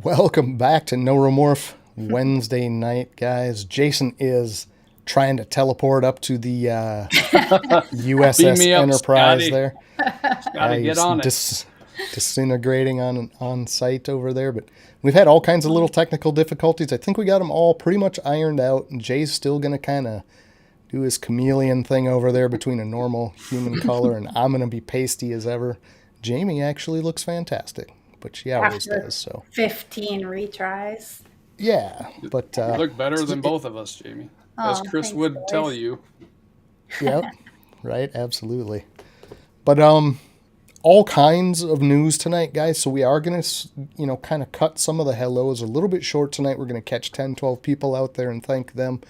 Welcome back to Neuromorph Wednesday night, guys. Jason is trying to teleport up to the Beam USS me up, Enterprise Scotty. there. Gotta get He's on it. disintegrating on site over there, but we've had all kinds of little technical difficulties. I think we got them all pretty much ironed out, and Jay's still going to kind of do his chameleon thing over there between a normal human color, and I'm going to be pasty as ever. Jamie actually looks fantastic, but she always After does, so. 15 retries. Yeah, but You look better than both of us, Jamie. As Chris thanks, would boys. tell you. yep, right, absolutely. But all kinds of news tonight, guys. So we are going to, kind of cut some of the hellos a little bit short tonight. We're going to catch 10, 12 people out there and thank them.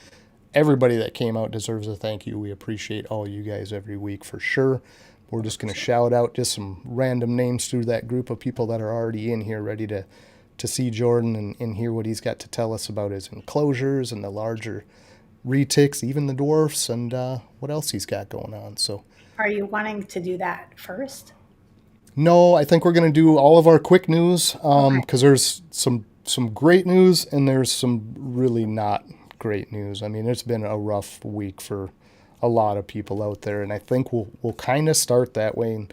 Everybody that came out deserves a thank you. We appreciate all you guys every week for sure. We're just going to shout out just some random names through that group of people that are already in here ready to see Jordan and hear what he's got to tell us about his enclosures and the larger retics, even the dwarfs, and what else he's got going on. So, Are you wanting to do that first? no, I think we're going to do all of our quick news because there's some great news and there's some really not great news. I mean, it's been a rough week for a lot of people out there, and I think we'll kind of start that way. And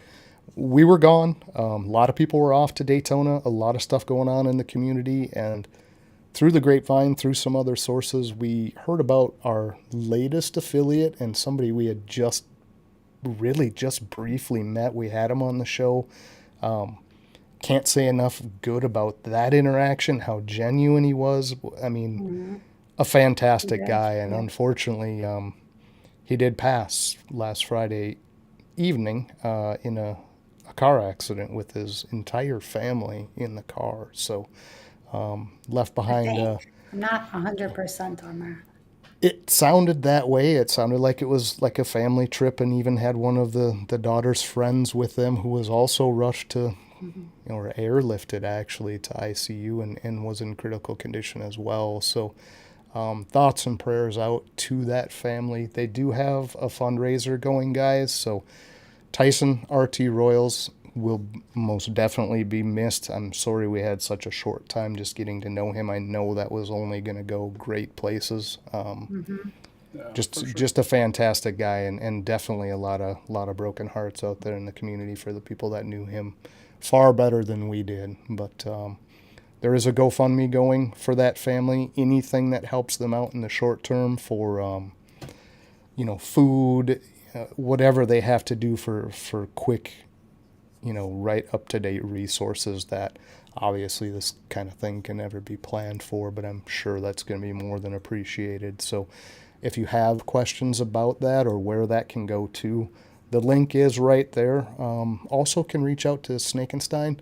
we were gone. A lot of people were off to Daytona. A lot of stuff going on in the community, and through the grapevine, through some other sources, we heard about our latest affiliate and somebody we had just briefly met. We had him on the show. Can't say enough good about that interaction, how genuine he was. I mean, a fantastic guy, and unfortunately, he did pass last Friday evening in a car accident with his entire family in the car. So left behind. I'm not 100% on that. It sounded that way. It sounded like it was like a family trip, and even had one of the daughter's friends with them who was also rushed to, or airlifted actually to ICU and was in critical condition as well. So thoughts and prayers out to that family. They do have a fundraiser going, guys. So Tyson RT Royals will most definitely be missed. I'm sorry we had such a short time just getting to know him. I know that was only going to go great places. Just a fantastic guy, and definitely a lot of broken hearts out there in the community for the people that knew him far better than we did. But there is a GoFundMe going for that family. Anything that helps them out in the short term for food, whatever they have to do for quick, right up-to-date resources that obviously this kind of thing can never be planned for, but I'm sure that's going to be more than appreciated. So if you have questions about that or where that can go to, the link is right there. Also can reach out to Snakenstein.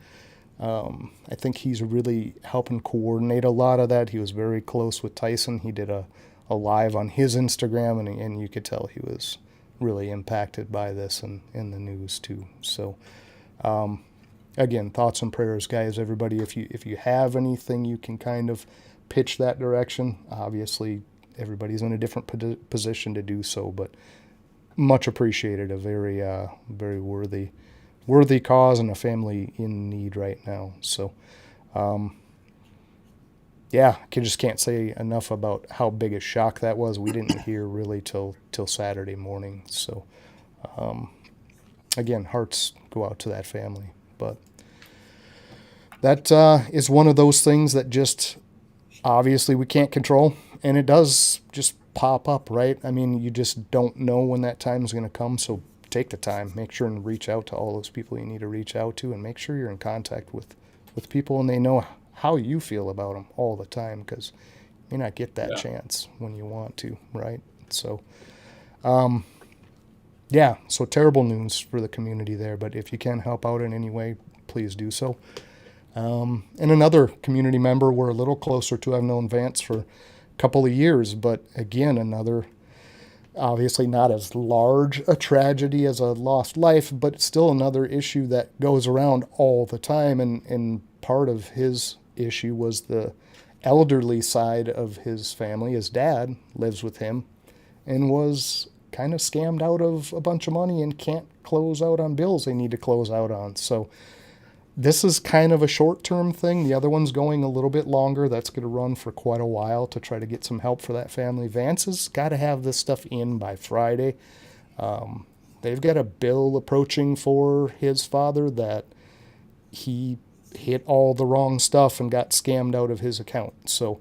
I think he's really helping coordinate a lot of that. He was very close with Tyson. He did a live on his Instagram, and you could tell he was really impacted by this and in the news too. So again, thoughts and prayers, guys. Everybody, if you have anything you can kind of pitch that direction, obviously everybody's in a different position to do so, but much appreciated. A very very worthy cause and a family in need right now. So yeah, I just can't say enough about how big a shock that was. We didn't hear really till Saturday morning. So again, hearts go out to that family. But that is one of those things that just obviously we can't control, and it does just pop up, right? I mean, you just don't know when that time is going to come. So take the time, make sure and reach out to all those people you need to reach out to, and make sure you're in contact with people and they know how you feel about them all the time, because you may not get that chance when you want to, right? So so terrible news for the community there, but if you can help out in any way, please do so. And another community member we're a little closer to, I've known Vance for a couple of years, but again, another, obviously not as large a tragedy as a lost life, but still another issue that goes around all the time. And part of his issue was the elderly side of his family. His dad lives with him and was kind of scammed out of a bunch of money and can't close out on bills they need to close out on. So this is kind of a short-term thing. The other one's going a little bit longer. That's going to run for quite a while to try to get some help for that family. Vance has got to have this stuff in by Friday. They've got a bill approaching for his father that he hit all the wrong stuff and got scammed out of his account. So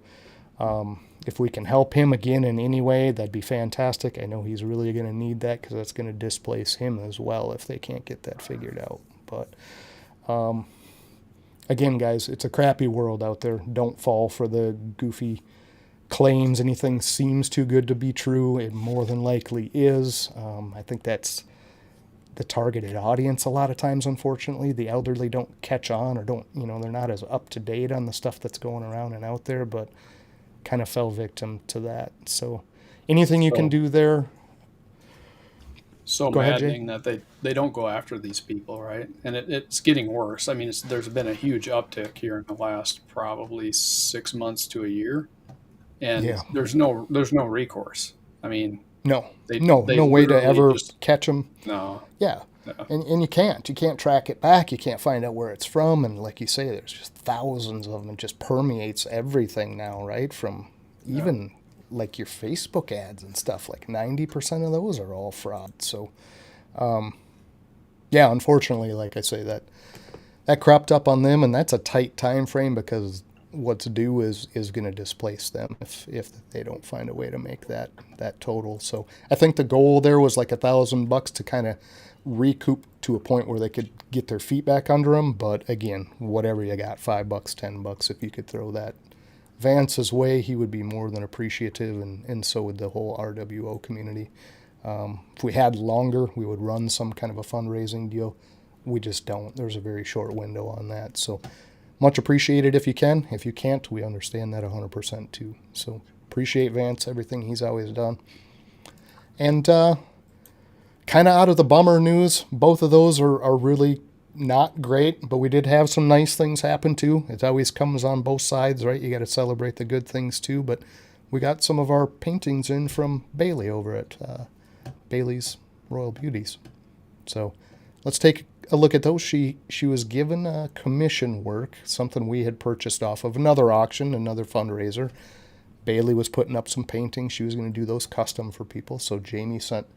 if we can help him again in any way, that'd be fantastic. I know he's really going to need that because that's going to displace him as well if they can't get that figured out. But again, guys, it's a crappy world out there. Don't fall for the goofy claims. Anything seems too good to be true, it more than likely is. I think that's the targeted audience a lot of times, unfortunately. The elderly don't catch on or don't, they're not as up to date on the stuff that's going around and out there, but kind of fell victim to that. So anything you can do there. So Go ahead, maddening that they don't go after these people, right? And it's getting worse. I mean, there's been a huge uptick here in the last probably 6 months to a year, and there's no recourse. I mean, no way to ever catch them. No. Yeah. And you can't track it back. You can't find out where it's from. And like you say, there's just thousands of them. It just permeates everything now, right? From even like your Facebook ads and stuff, like 90% of those are all fraud. So, unfortunately, like I say, that cropped up on them, and that's a tight time frame because what's due is going to displace them if they don't find a way to make that total. So I think the goal there was like $1,000 to kind of recoup to a point where they could get their feet back under them. But again, whatever you got, $5, $10, if you could throw that Vance's way, he would be more than appreciative, and so would the whole RWO community. If we had longer, we would run some kind of a fundraising deal. We just don't. There's a very short window on that. So much appreciated if you can. If you can't, we understand that 100% too. So appreciate Vance, everything he's always done. And kind of out of the bummer news, both of those are really not great, but we did have some nice things happen too. It always comes on both sides, right? You got to celebrate the good things too. But we got some of our paintings in from Bailey over at Bailey's Royal Beauties. So let's take a look at those. She was given commission work, something we had purchased off of another auction, another fundraiser. Bailey was putting up some paintings. She was going to do those custom for people. So Jamie sent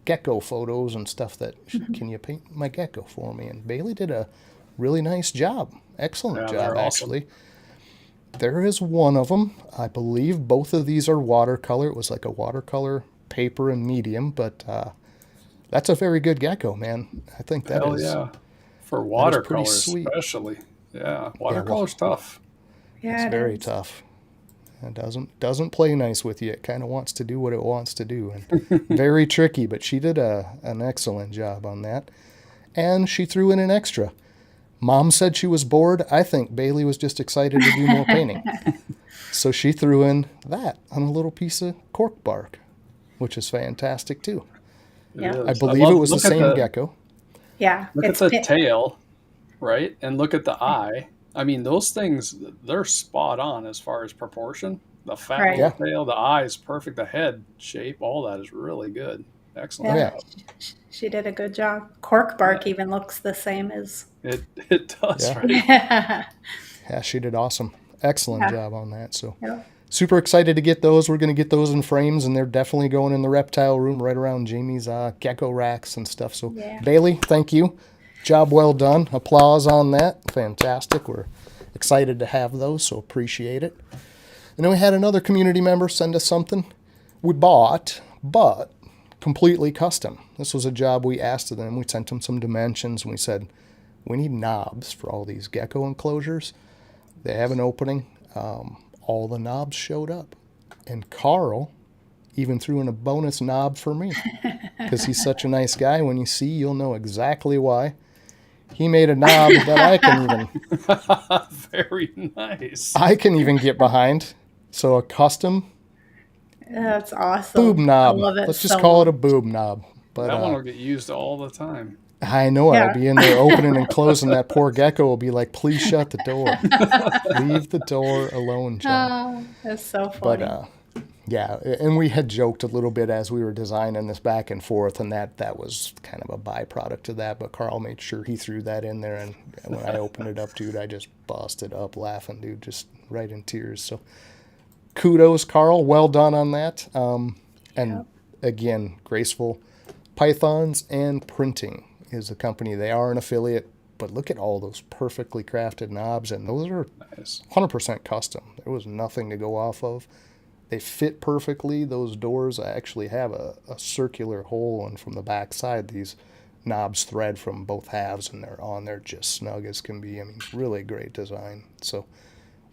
gecko photos and stuff that, can you paint my gecko for me? And Bailey did a really nice job. Excellent job, actually. Awesome. There is one of them. I believe both of these are watercolor. It was like a watercolor paper and medium, but that's a very good gecko, man. I think that is. Yeah. For watercolor especially. Yeah, watercolor's tough. Yeah, it's very tough. It doesn't play nice with you. It kind of wants to do what it wants to do. And very tricky, but she did an excellent job on that. And she threw in an extra. Mom said she was bored. I think Bailey was just excited to do more painting. So she threw in that on a little piece of cork bark, which is fantastic too. Yeah. I believe it was the same gecko. Yeah. Look at the tail, right? And look at the eye. I mean, those things, they're spot on as far as proportion. The fat little tail, the eye is perfect. The head shape, all that is really good. Excellent. Yeah. She did a good job. Cork bark even looks the same as... It does, right? Yeah, she did awesome. Excellent job on that. So super excited to get those. We're going to get those in frames, and they're definitely going in the reptile room right around Jamie's gecko racks and stuff. So Bailey, thank you. Job well done. Applause on that. Fantastic. We're excited to have those, so appreciate it. And then we had another community member send us something we bought, but completely custom. This was a job we asked of them. We sent them some dimensions, and we said, we need knobs for all these gecko enclosures. They have an opening. All the knobs showed up. And Carl even threw in a bonus knob for me because he's such a nice guy. When you see, you'll know exactly why. He made a knob that I can even... Very nice. I can even get behind. So a custom... That's awesome. Boob knob. I love it. Let's just call it a boob knob. But that one will get used all the time. I know it. I'll be in there opening and closing. That poor gecko will be like, please shut the door. Leave the door alone, John. Oh, that's so funny. But Yeah, and we had joked a little bit as we were designing this back and forth, and that was kind of a byproduct of that. But Carl made sure he threw that in there, and when I opened it up, dude, I just busted up laughing, dude, just right in tears. So kudos, Carl. Well done on that. And again, Graceful Pythons and Printing is the company. They are an affiliate, but look at all those perfectly crafted knobs, and those are Nice. 100% custom. There was nothing to go off of. They fit perfectly. Those doors actually have a circular hole, and from the back side, these knobs thread from both halves, and they're on there just snug as can be. I mean, really great design. So,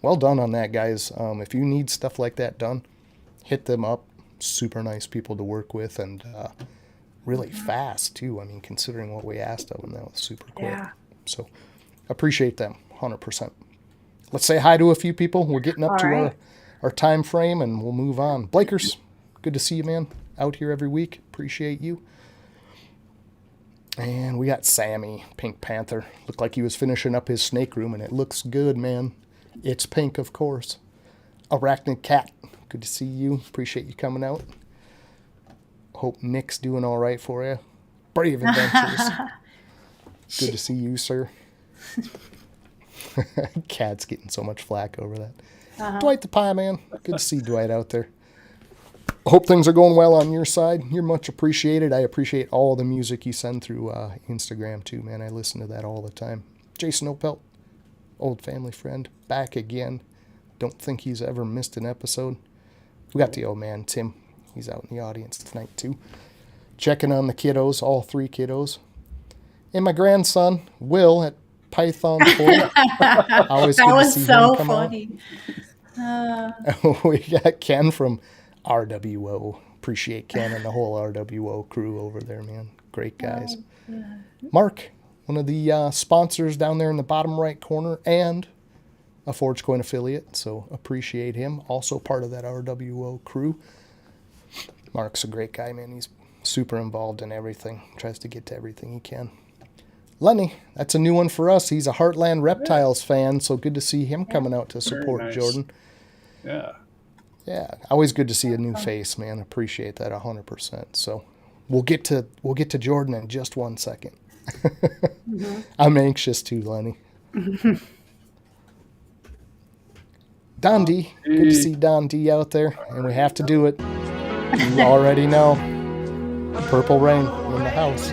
well done on that, guys. If you need stuff like that done, hit them up. Super nice people to work with, and really fast, too. I mean, considering what we asked of them, that was super quick. Yeah. So, appreciate them, 100%. Let's say hi to a few people. We're getting up All to right. our time frame, and we'll move on. Blakers, good to see you, man. Out here every week. Appreciate you. And we got Sammy, Pink Panther. Looked like he was finishing up his snake room, and it looks good, man. It's pink, of course. Arachnid Cat, good to see you. Appreciate you coming out. Hope Nick's doing all right for you. Brave Adventures. Good to see you, sir. Cat's getting so much flack over that. Dwight the Pie Man. Good to see Dwight out there. Hope things are going well on your side. You're much appreciated. I appreciate all the music you send through Instagram too, man. I listen to that all the time. Jason Opelt, old family friend, back again. Don't think he's ever missed an episode. We got the old man, Tim. He's out in the audience tonight too. Checking on the kiddos, all 3 kiddos. And my grandson, Will, at Python 4. Always That good to was see so him come funny. out. We got Ken from RWO. Appreciate Ken and the whole RWO crew over there, man. Great guys. Mark, one of the sponsors down there in the bottom right corner, and a ForgeCoin affiliate, so appreciate him. Also part of that RWO crew. Mark's a great guy, man. He's super involved in everything. Tries to get to everything he can. Lenny, that's a new one for us. He's a Heartland Reptiles fan, so good to see him coming out to support nice. Jordan. Yeah. Yeah, always good to see a new face, man. Appreciate that 100%. So we'll get to Jordan in just 1 second. I'm anxious too, Lenny. Don D, good to see Don D out there, and we have to do it. You already know. Purple Rain in the house.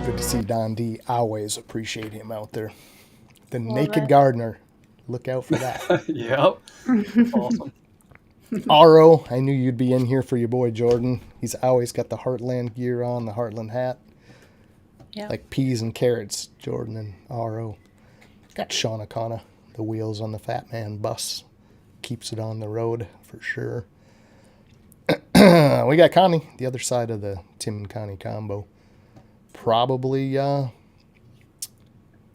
Good to see Don D. Always appreciate him out there. The Naked Gardener. Look out for that. Yep. Awesome. RO, I knew you'd be in here for your boy Jordan. He's always got the Heartland gear on, the Heartland hat. Yeah. Like peas and carrots, Jordan and RO. Got Sean O'Connor, the wheels on the Fat Man bus. Keeps it on the road for sure. We got Connie, the other side of the Tim and Connie combo. Probably, I'm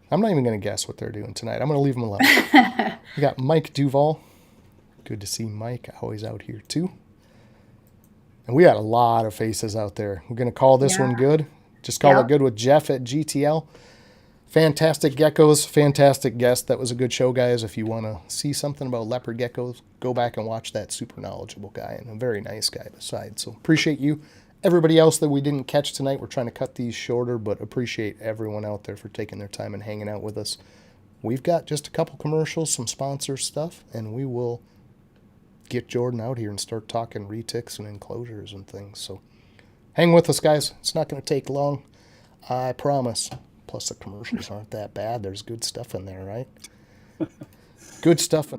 not even going to guess what they're doing tonight. I'm going to leave them alone. We got Mike Duval. Good to see Mike, always out here too. And we got a lot of faces out there. We're going to call this one good. Just call it good with Jeff at GTL. Fantastic geckos, fantastic guest. That was a good show, guys. If you want to see something about leopard geckos, go back and watch that. Super knowledgeable guy and a very nice guy besides. So appreciate you. Everybody else that we didn't catch tonight, we're trying to cut these shorter, but appreciate everyone out there for taking their time and hanging out with us. We've got just a couple commercials, some sponsor stuff, and we will get Jordan out here and start talking retics and enclosures and things. So hang with us, guys. It's not going to take long. I promise. Plus, the commercials aren't that bad. There's good stuff in there, right? Good stuff.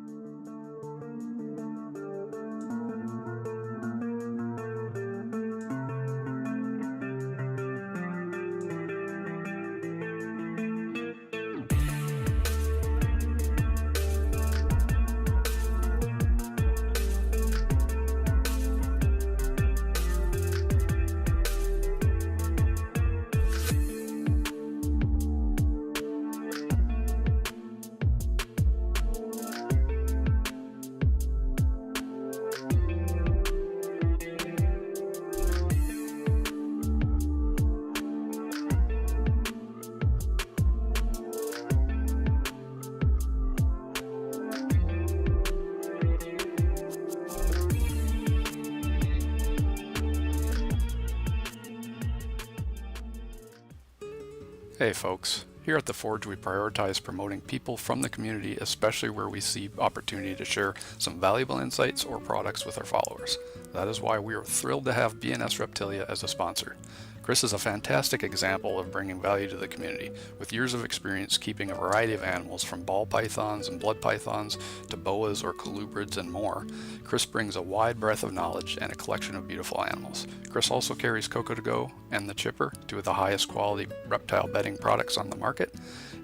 Hey folks, here at The Forge we prioritize promoting people from the community, especially where we see opportunity to share some valuable insights or products with our followers. That is why we are thrilled to have BNS Reptilia as a sponsor. Chris is a fantastic example of bringing value to the community, with years of experience keeping a variety of animals from ball pythons and blood pythons to boas or colubrids and more. Chris brings a wide breadth of knowledge and a collection of beautiful animals. Chris also carries Coco2go and The Chipper, two of the highest quality reptile bedding products on the market.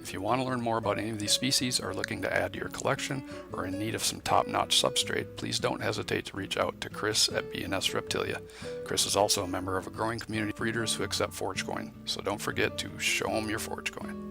If you want to learn more about any of these species, are looking to add to your collection, or in need of some top-notch substrate, please don't hesitate to reach out to Chris at BNS Reptilia. Chris is also a member of a growing community of breeders who accept Forge Coin, so don't forget to show them your Forge Coin.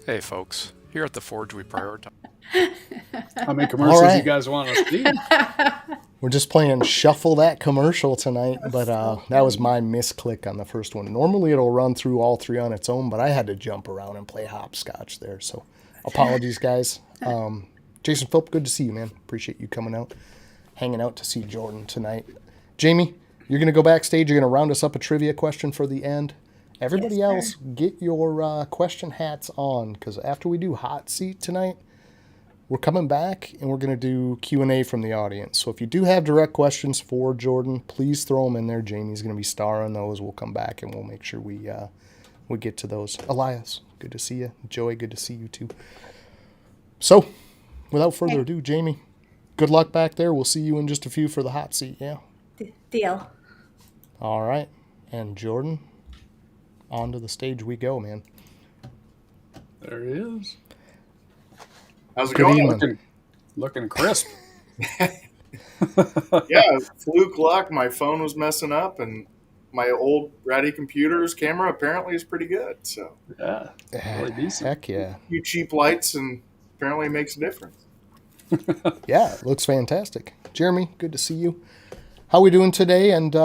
Hey folks, here at The Forge we prioritize. How many commercials All right. you guys want to see? We're just playing Shuffle That Commercial tonight, but that was my misclick on the first one. Normally it'll run through all three on its own, but I had to jump around and play hopscotch there, so apologies, guys. Jason Philp, good to see you, man. Appreciate you coming out, hanging out to see Jordan tonight. Jamie, you're going to go backstage. You're going to round us up a trivia question for the end. Everybody else, get your question hats on, because after we do Hot Seat tonight, we're coming back and we're going to do Q&A from the audience. So if you do have direct questions for Jordan, please throw them in there. Jamie's going to be starring those. We'll come back and we'll make sure we get to those. Elias, good to see you. Joey, good to see you too. So without further ado, Jamie, good luck back there. We'll see you in just a few for the Hot Seat, yeah? Deal. All right. And Jordan, onto the stage we go, man. There it is. How's it Good going? evening. Looking crisp. Yeah, fluke luck. My phone was messing up, and my old ratty computer's camera apparently is pretty good. So, Yeah, really decent. Heck yeah. a few cheap lights, and apparently it makes a difference. Yeah, it looks fantastic. Jeremy, good to see you. How we doing today? And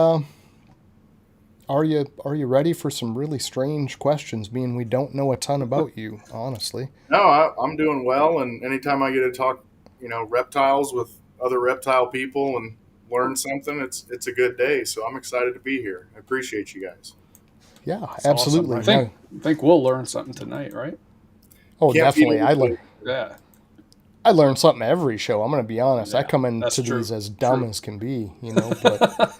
are you ready for some really strange questions, being we don't know a ton about you, honestly? No, I'm doing well, and anytime I get to talk, reptiles with other reptile people and learn something, it's a good day. So I'm excited to be here. I appreciate you guys. Yeah, That's absolutely. awesome. I think we'll learn something tonight, right? Oh, Can't beat definitely. it. Yeah. I learn something every show. I'm going to be honest. I Yeah, come that's into true. these as dumb True. as can be, But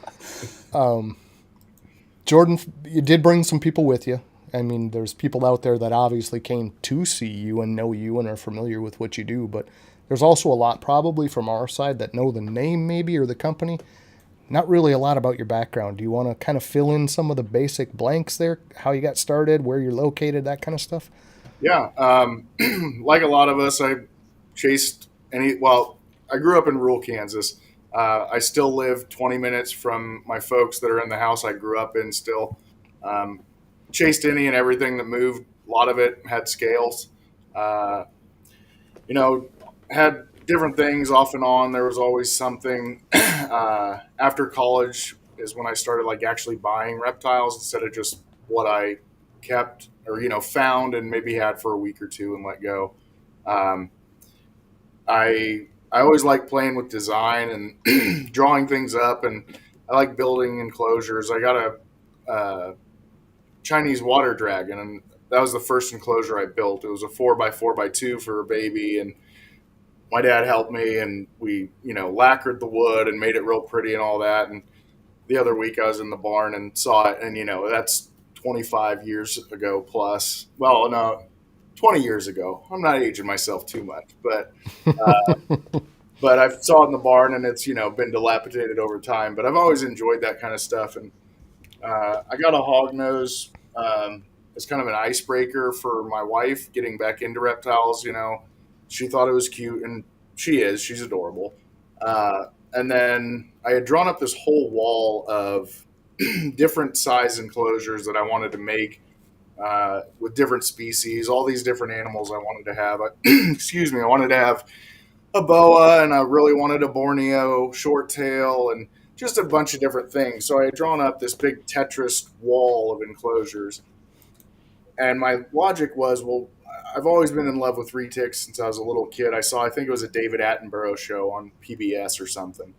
Jordan, you did bring some people with you. I mean, there's people out there that obviously came to see you and know you and are familiar with what you do. But there's also a lot probably from our side that know the name maybe or the company. Not really a lot about your background. Do you want to kind of fill in some of the basic blanks there? How you got started, where you're located, that kind of stuff? Yeah, like a lot of us, I grew up in rural Kansas. I still live 20 minutes from my folks that are in the house I grew up in still. Chased any and everything that moved. A lot of it had scales. Had different things off and on. There was always something. After college is when I started actually buying reptiles instead of just what I kept or found and maybe had for a week or two and let go. I always like playing with design and drawing things up, and I like building enclosures. I got a Chinese water dragon, and that was the first enclosure I built. It was a 4x4x2 for a baby, and my dad helped me, and we, lacquered the wood and made it real pretty and all that. And the other week I was in the barn and saw it, and that's 25 years ago plus. Well, no, 20 years ago. I'm not aging myself too much, but I saw it in the barn, and it's been dilapidated over time. But I've always enjoyed that kind of stuff, and I got a hog nose. It's kind of an icebreaker for my wife getting back into reptiles. She thought it was cute, and she's adorable. And then I had drawn up this whole wall of different size enclosures that I wanted to make with different species, all these different animals I wanted to have. Excuse me, I wanted to have a boa, and I really wanted a Borneo short tail, and just a bunch of different things. So I had drawn up this big Tetris wall of enclosures. And my logic was, well, I've always been in love with retics since I was a little kid. I think it was a David Attenborough show on PBS or something.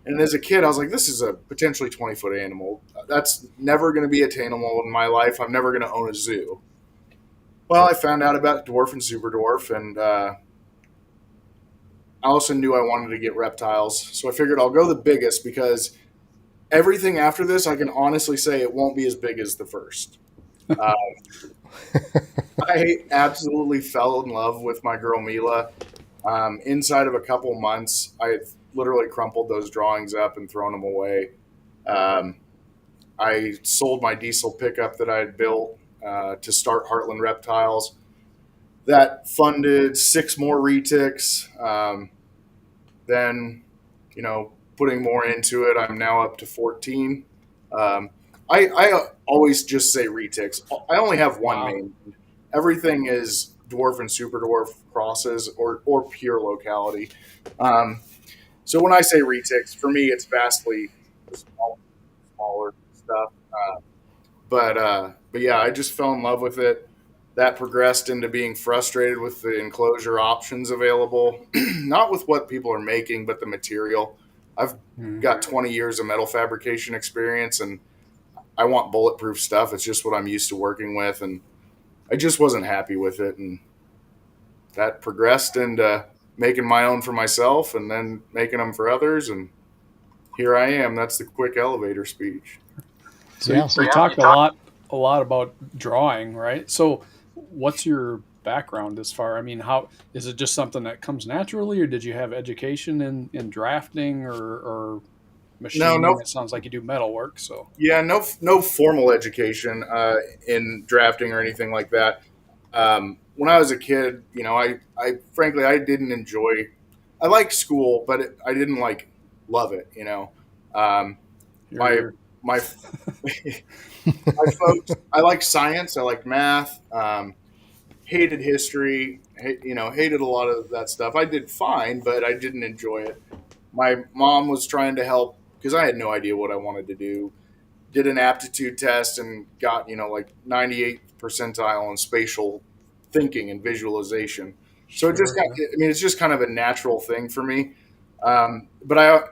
And as a kid, I was like, this is a potentially 20-foot animal. That's never going to be attainable in my life. I'm never going to own a zoo. Well, I found out about dwarf and super dwarf, and I also knew I wanted to get reptiles. So I figured I'll go the biggest, because everything after this, I can honestly say it won't be as big as the first. I absolutely fell in love with my girl Mila. Inside of a couple months, I had literally crumpled those drawings up and thrown them away. I sold my diesel pickup that I had built to start Heartland Reptiles. That funded 6 more retics. Then, putting more into it, I'm now up to 14. I always just say retics. I only have one main. Everything is dwarf and super dwarf crosses or pure locality. So when I say retics, for me, it's vastly smaller stuff. But yeah, I just fell in love with it. That progressed into being frustrated with the enclosure options available, not with what people are making, but the material. I've got 20 years of metal fabrication experience, and I want bulletproof stuff. It's just what I'm used to working with, and I just wasn't happy with it. And that progressed into making my own for myself and then making them for others. And here I am. That's the quick elevator speech. So you talked a lot about drawing, right? So what's your background as far? I mean, how is it just something that comes naturally, or did you have education in drafting or machining? No. It sounds like you do metal work. So yeah, no formal education in drafting or anything like that. When I was a kid, I frankly I didn't enjoy. I liked school, but I didn't love it. My folks, I like science. I like math. Hated history. Hated a lot of that stuff. I did fine, but I didn't enjoy it. My mom was trying to help because I had no idea what I wanted to do. Did an aptitude test and got 98th percentile in spatial thinking and visualization. So it just got. I mean, it's just kind of a natural thing for me. But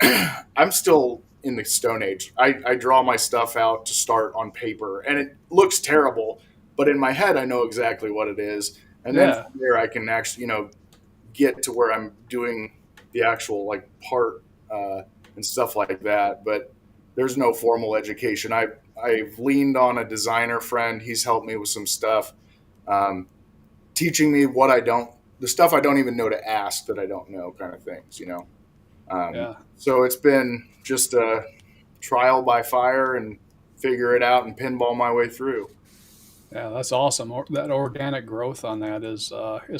I'm still in the Stone Age. I draw my stuff out to start on paper, and it looks terrible, but in my head, I know exactly what it is. And then from there, I can actually, get to where I'm doing the actual part and stuff like that. But there's no formal education. I've leaned on a designer friend. He's helped me with some stuff, teaching me the stuff I don't even know to ask that I don't know, kind of things, So it's been just a trial by fire and figure it out and pinball my way through. Yeah, that's awesome. That organic growth on that is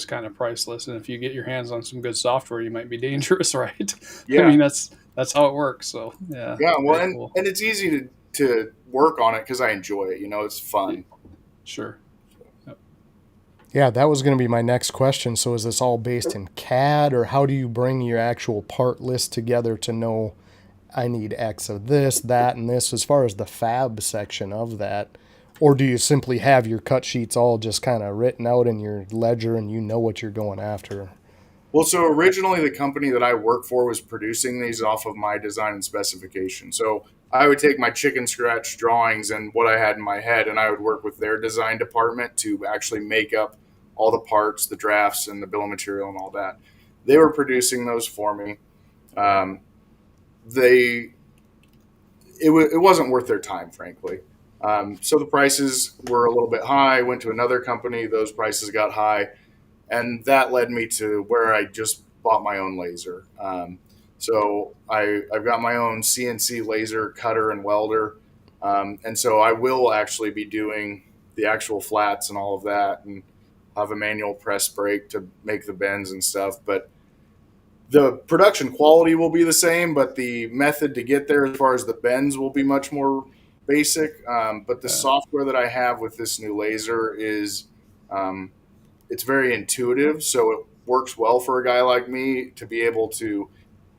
kind of priceless. And if you get your hands on some good software, you might be dangerous, right? Yeah. I mean, that's how it works. So yeah. Yeah. Well, and, cool. and it's easy to work on it because I enjoy it. It's fun. Sure. Yep. Yeah, that was going to be my next question. So is this all based in CAD, or how do you bring your actual part list together to know I need X of this, that, and this as far as the fab section of that? Or do you simply have your cut sheets all just kind of written out in your ledger and you know what you're going after? Well, so originally the company that I work for was producing these off of my design and specification. So I would take my chicken scratch drawings and what I had in my head, and I would work with their design department to actually make up all the parts, the drafts, and the bill of material and all that. They were producing those for me. They it wasn't worth their time, frankly. So the prices were a little bit high. I went to another company; those prices got high, and that led me to where I just bought my own laser. So I've got my own CNC laser cutter and welder, and so I will actually be doing the actual flats and all of that, and have a manual press brake to make the bends and stuff. But the production quality will be the same, but the method to get there as far as the bends will be much more basic. But the software that I have with this new laser is um, it's very intuitive, so it works well for a guy like me to be able to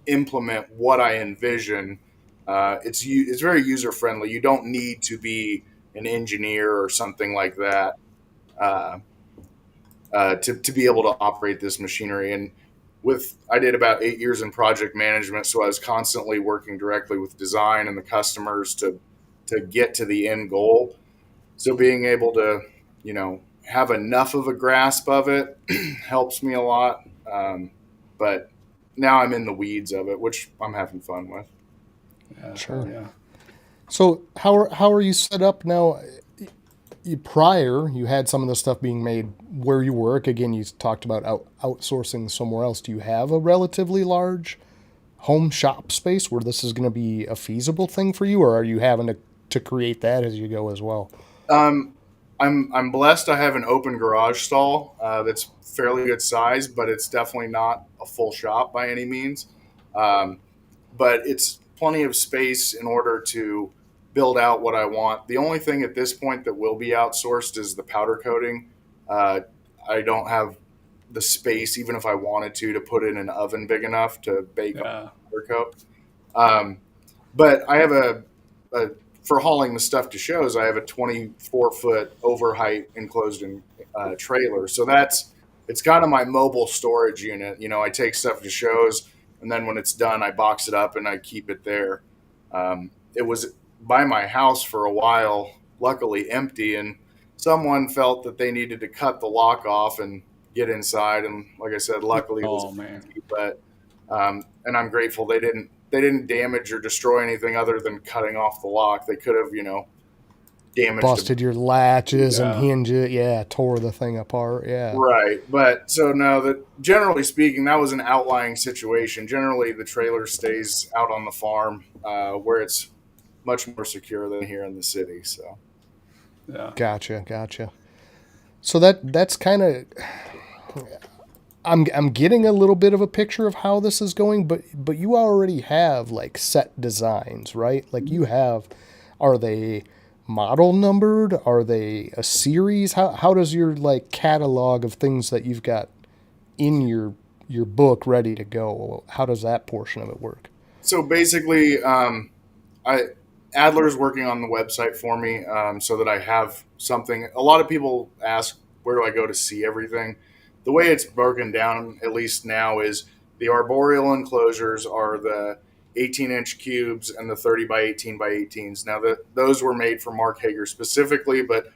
implement what I envision. It's very user friendly. You don't need to be an engineer or something like that uh, to be able to operate this machinery. And I did about 8 years in project management, so I was constantly working directly with design and the customers to get to the end goal. So being able to, have enough of a grasp of it helps me a lot. But now I'm in the weeds of it, which I'm having fun with. Yeah, Sure. yeah. So how are you set up now? You had some of the stuff being made where you work. Again, you talked about outsourcing somewhere else. Do you have a relatively large home shop space where this is going to be a feasible thing for you, or are you having to create that as you go as well? Um, I'm blessed. I have an open garage stall that's fairly good size, but it's definitely not a full shop by any means. Um, but it's plenty of space in order to build out what I want. The only thing at this point that will be outsourced is the powder coating. Uh, I don't have the space, even if I wanted to put in an oven big enough to bake Yeah. powder coat. Um, but I have a for hauling the stuff to shows. I have a 24-foot overheight enclosed in trailer, so it's kind of my mobile storage unit. I take stuff to shows, and then when it's done, I box it up and I keep it there. It was by my house for a while, luckily empty, and someone felt that they needed to cut the lock off and get inside. And like I said, luckily it was Oh man. empty, but and I'm grateful they didn't damage or destroy anything other than cutting off the lock. They could have, damaged Busted your latches and Yeah. hinges. Yeah, tore the thing apart. Yeah. Right, but so no, that generally speaking, that was an outlying situation. Generally, the trailer stays out on the farm where it's much more secure than here in the city. So Yeah. Gotcha. So that's kind of I'm getting a little bit of a picture of how this is going, but you already have like set designs, right? Like are they model numbered? Are they a series? How does your like catalog of things that you've got in your book ready to go? How does that portion of it work? so basically, I Adler's working on the website for me so that I have something. A lot of people ask, where do I go to see everything? The way it's broken down, at least now, is the arboreal enclosures are the 18-inch cubes and the 30 by 18 by 18s. Now, those were made for Mark Hager specifically, but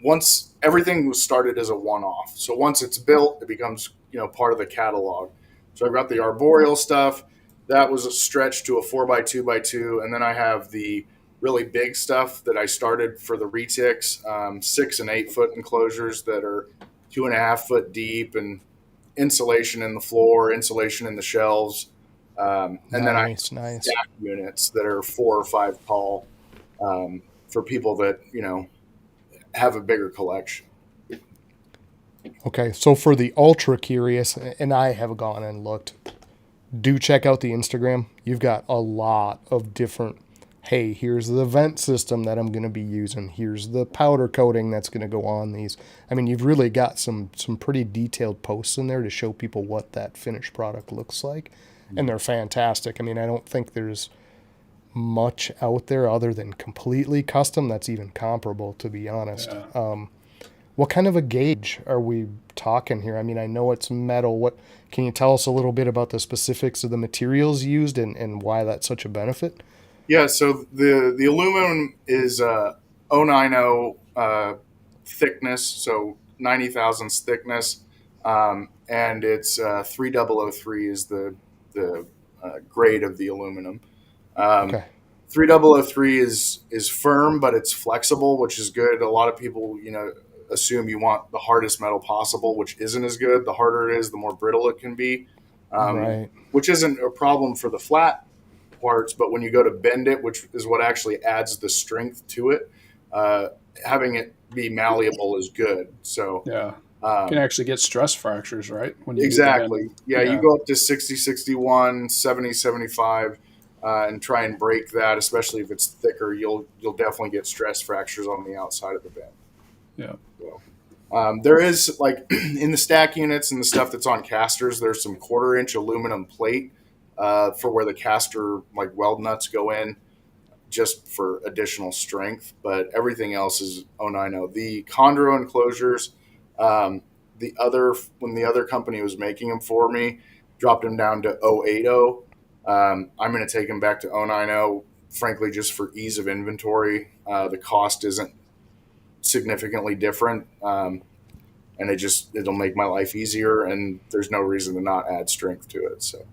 once everything was started as a one-off, so once it's built, it becomes part of the catalog. So I've got the arboreal stuff that was a stretch to a 4 by 2 by 2, and then I have the really big stuff that I started for the retics, 6 and 8 foot enclosures that are 2.5 foot deep, and insulation in the floor, insulation in the shelves, and then I Nice. stack units that are 4 or 5 tall for people that have a bigger collection. Okay, so for the ultra curious, and I have gone and looked, do check out the Instagram. You've got a lot of different, hey, here's the vent system that I'm going to be using. Here's the powder coating that's going to go on these. I mean, you've really got some pretty detailed posts in there to show people what that finished product looks like. And they're fantastic. I mean, I don't think there's much out there other than completely custom that's even comparable, to be honest. Yeah. What kind of a gauge are we talking here? I mean, I know it's metal. What can you tell us a little bit about the specifics of the materials used and why that's such a benefit? Yeah, so the aluminum is 090 thickness, so 90 thousandths thickness. and it's 3003 is the grade of the aluminum. Okay. 3003 is firm, but it's flexible, which is good. A lot of people, assume you want the hardest metal possible, which isn't as good. The harder it is, the more brittle it can be, Right. which isn't a problem for the flat parts. But when you go to bend it, which is what actually adds the strength to it, having it be malleable is good. So Yeah. You can actually get stress fractures, right? When you do the exactly. bending. Yeah, you go up to 60, 61, 70, 75, and try and break that, especially if it's thicker. You'll definitely get stress fractures on the outside of the bend. Yeah. So, there is, like, in the stack units and the stuff that's on casters, there's some 1/4 inch aluminum plate for where the caster, like, weld nuts go in, just for additional strength. But everything else is 090. The chondro enclosures, when the other company was making them for me, dropped them down to 080. I'm going to take them back to 090, frankly, just for ease of inventory. The cost isn't significantly different, and it'll make my life easier, and there's no reason to not add strength to it. So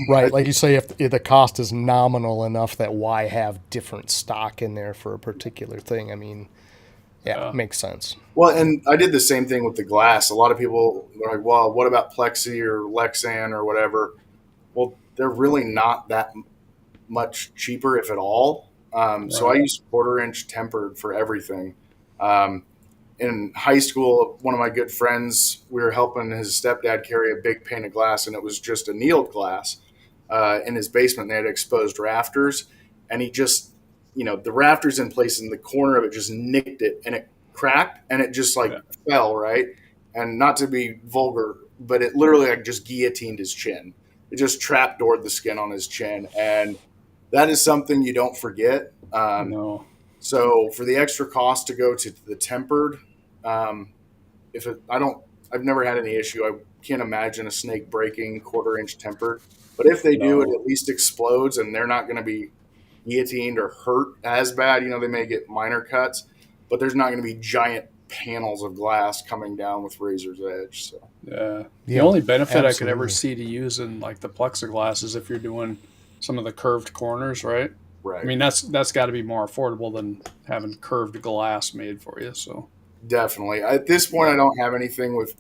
Right, like you say, if the cost is nominal enough, that why have different stock in there for a particular thing? I mean, yeah, makes sense. Well, and I did the same thing with the glass. A lot of people are like, well, what about Plexi or Lexan or whatever? Well, they're really not that much cheaper, if at all. So I use 1/4 inch tempered for everything. In high school, one of my good friends, we were helping his stepdad carry a big pane of glass, and it was just annealed glass in his basement. They had exposed rafters, and he just, the rafters in place, in the corner of it just nicked it, and it cracked, and it just fell, right? And not to be vulgar, but it literally like just guillotined his chin. It just trapdoored the skin on his chin, and that is something you don't forget. No. So for the extra cost to go to the tempered, I've never had any issue. I can't imagine a snake breaking 1/4 inch tempered. But if they do, it at least explodes, and they're not going to be guillotined or hurt as bad. They may get minor cuts, but there's not going to be giant panels of glass coming down with razor's edge. So yeah, the only benefit I could ever see to using like the plexiglass is if you're doing some of the curved corners, right? Right. I mean, that's got to be more affordable than having curved glass made for you. So definitely, at this point, I don't have anything with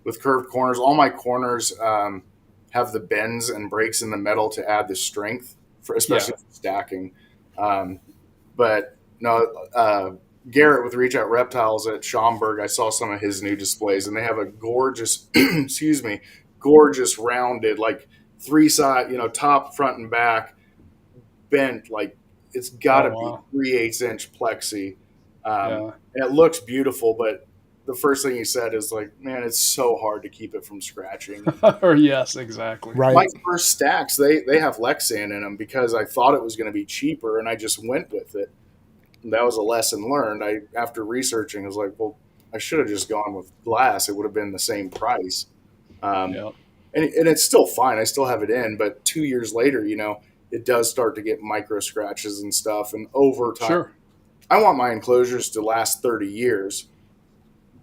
with curved corners. All my corners have the bends and breaks in the metal to add the strength, especially for stacking. But no, Garrett with Reach Out Reptiles at Schaumburg, I saw some of his new displays, and they have a gorgeous, gorgeous rounded, like 3-side, top, front, and back, bent, like it's got to be 3/8 inch plexi, and it looks beautiful. But the first thing he said is like, man, it's so hard to keep it from scratching. Or yes, exactly. Right. My first stacks, they have Lexan in them because I thought it was going to be cheaper, and I just went with it. And that was a lesson learned. After researching, I was like, well, I should have just gone with glass. It would have been the same price. And it's still fine. I still have it in, but 2 years later, it does start to get micro scratches and stuff. And over time, I want my enclosures to last 30 years.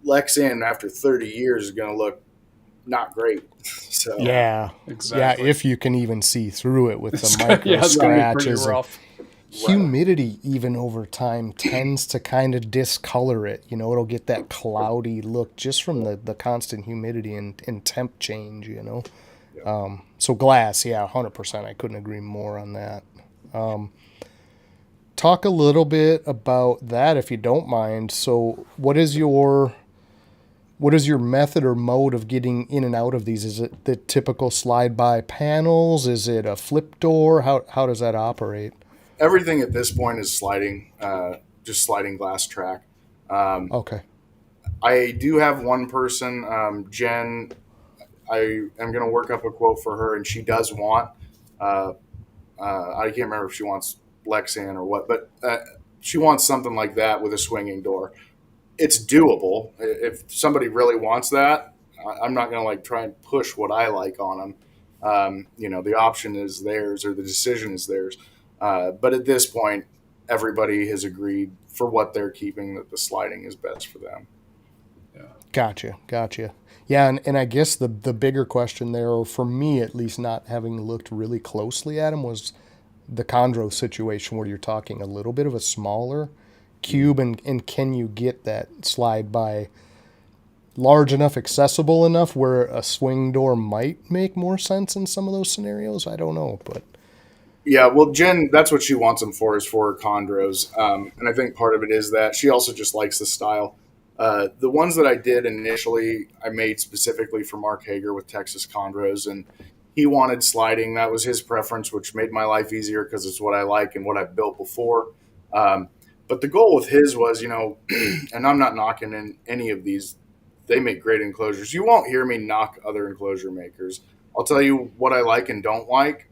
Lexan after 30 years is going to look not great. So yeah, exactly. Yeah, if you can even see through it with the micro scratches. Humidity even over time tends to kind of discolor it. It'll get that cloudy look just from the constant humidity and temp change, So glass, 100%. I couldn't agree more on that. Talk a little bit about that if you don't mind. So what is your method or mode of getting in and out of these? Is it the typical slide by panels? Is it a flip door? How does that operate? Everything at this point is sliding, just sliding glass track. Okay. I do have one person, Jen. I am going to work up a quote for her, and she does want, I can't remember if she wants Lexan or what, but she wants something like that with a swinging door. It's doable. If somebody really wants that, I'm not going to try and push what I like on them. The option is theirs, or the decision is theirs. But at this point, everybody has agreed for what they're keeping that the sliding is best for them. Yeah. Gotcha. Yeah, and I guess the bigger question there, or for me at least, not having looked really closely at them, was the chondro situation where you're talking a little bit of a smaller cube, and can you get that slide by large enough, accessible enough where a swing door might make more sense in some of those scenarios? I don't know, but Yeah, well, Jen, that's what she wants them for, is for her chondros. And I think part of it is that she also just likes the style. The ones that I did initially, I made specifically for Mark Hager with Texas chondros, and he wanted sliding. That was his preference, which made my life easier because it's what I like and what I've built before. Um, but the goal with his was, and I'm not knocking in any of these. They make great enclosures. You won't hear me knock other enclosure makers. I'll tell you what I like and don't like.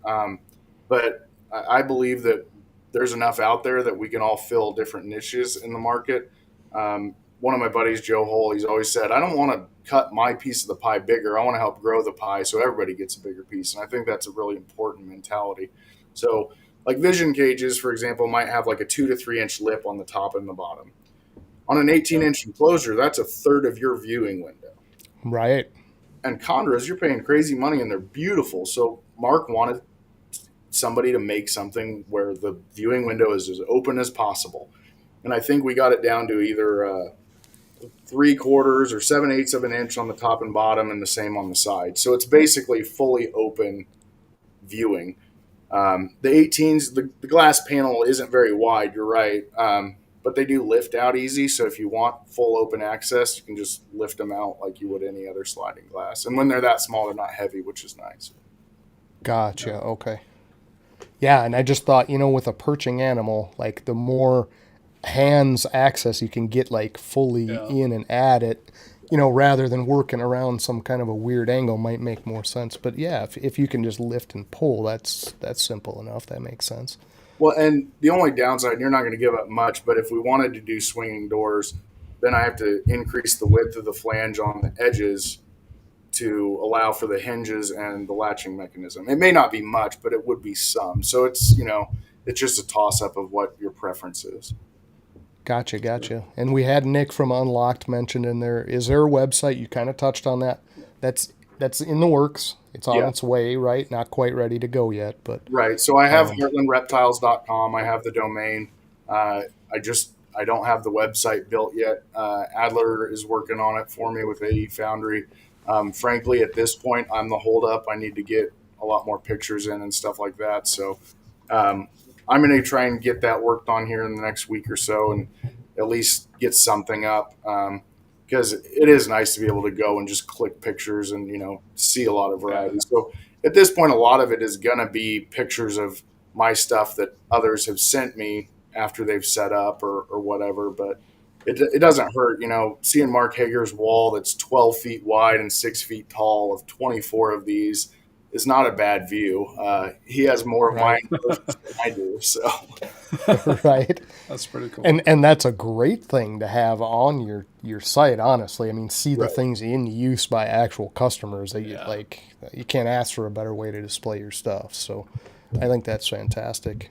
But I believe that there's enough out there that we can all fill different niches in the market. One of my buddies, Joe Hull, he's always said, I don't want to cut my piece of the pie bigger. I want to help grow the pie so everybody gets a bigger piece. And I think that's a really important mentality. So, like vision cages, for example, might have like a 2 to 3 inch lip on the top and the bottom. On an 18-inch enclosure, that's a third of your viewing window. right. And chondros, you're paying crazy money and they're beautiful. So Mark wanted somebody to make something where the viewing window is as open as possible. And I think we got it down to either 3/4 or 7/8 of an inch on the top and bottom, and the same on the side. So it's basically fully open viewing. The 18s, the glass panel isn't very wide, you're right, but they do lift out easy. So if you want full open access, you can just lift them out like you would any other sliding glass. And when they're that small, they're not heavy, which is nice. Gotcha. Okay. Yeah, and I just thought, with a perching animal, like the more hands access you can get, like fully in and at it, rather than working around some kind of a weird angle, might make more sense. But yeah, if you can just lift and pull, that's simple enough. That makes sense. Well, and the only downside, and you're not going to give up much, but if we wanted to do swinging doors, then I have to increase the width of the flange on the edges to allow for the hinges and the latching mechanism. It may not be much, but it would be some. So it's just a toss up of what your preference is. Gotcha. And we had Nick from Unlocked mentioned in there. Is there a website? You kind of touched on that. That's in the works. It's on its way, right? Not quite ready to go yet, but right. So I have heartlandreptiles.com. I have the domain. I don't have the website built yet. Adler is working on it for me with AE Foundry. Frankly, at this point, I'm the holdup. I need to get a lot more pictures in and stuff like that. So I'm going to try and get that worked on here in the next week or so, and at least get something up, because it is nice to be able to go and just click pictures and see a lot of variety. So at this point, a lot of it is going to be pictures of my stuff that others have sent me after they've set up or whatever, but it doesn't hurt, seeing Mark Hager's wall that's 12 feet wide and 6 feet tall of 24 of these is not a bad view. He has more of mine than I do, so. Right. That's pretty cool. And that's a great thing to have on your site, honestly. I mean, see the Right. things in use by actual customers that you can't ask for a better way to display your stuff. So I think that's fantastic.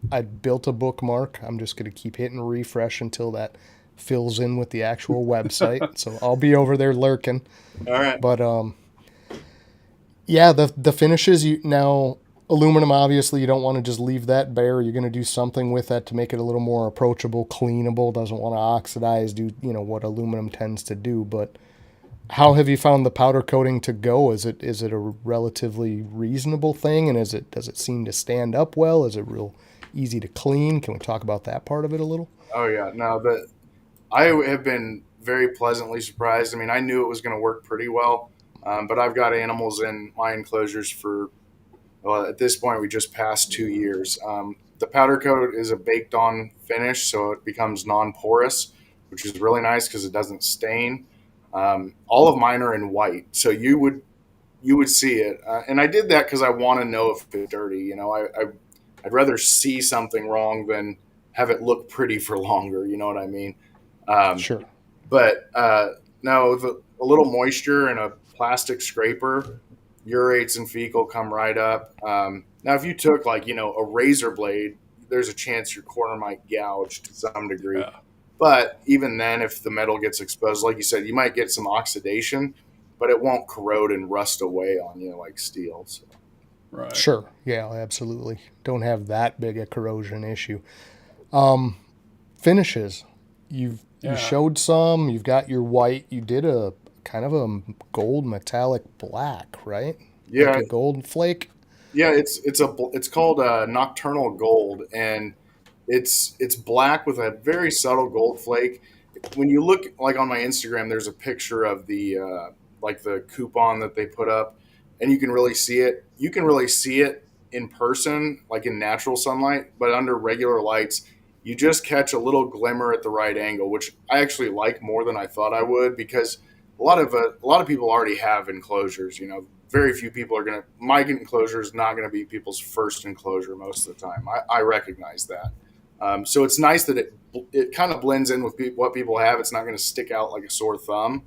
I built a bookmark. I'm just going to keep hitting refresh until that fills in with the actual website. So I'll be over there lurking. All right. But yeah, the finishes, now aluminum, obviously you don't want to just leave that bare. You're going to do something with that to make it a little more approachable, cleanable. Doesn't want to oxidize, do what aluminum tends to do. But how have you found the powder coating to go? Is it a relatively reasonable thing, and does it seem to stand up well? Is it real easy to clean? Can we talk about that part of it a little? Oh yeah, no, I have been very pleasantly surprised. I mean, I knew it was going to work pretty well, but I've got animals in my enclosures for, at this point, we just passed 2 years. The powder coat is a baked on finish, so it becomes non-porous, which is really nice because it doesn't stain. All of mine are in white, so you would see it. And I did that because I want to know if it's dirty. I'd rather see something wrong than have it look pretty for longer. You know what I mean? Sure. But no, with a little moisture and a plastic scraper, urates and fecal come right up. Now, if you took a razor blade, there's a chance your corner might gouge to some degree. Yeah. But even then, if the metal gets exposed, like you said, you might get some oxidation, but it won't corrode and rust away on you like steel. So. Right. Sure. Yeah, absolutely. Don't have that big a corrosion issue. Finishes. You showed some. You've got your white. You did a kind of a gold metallic black, right? Yeah. Like a gold flake. Yeah, it's called nocturnal gold, and it's black with a very subtle gold flake. When you look like on my Instagram, there's a picture of the like the coupon that they put up, and you can really see it. You can really see it in person, like in natural sunlight, but under regular lights, you just catch a little glimmer at the right angle, which I actually like more than I thought I would, because a lot of people already have enclosures. You know, very few people are going to. My enclosure is not going to be people's first enclosure most of the time. I recognize that. So it's nice that it kind of blends in with what people have. It's not going to stick out like a sore thumb,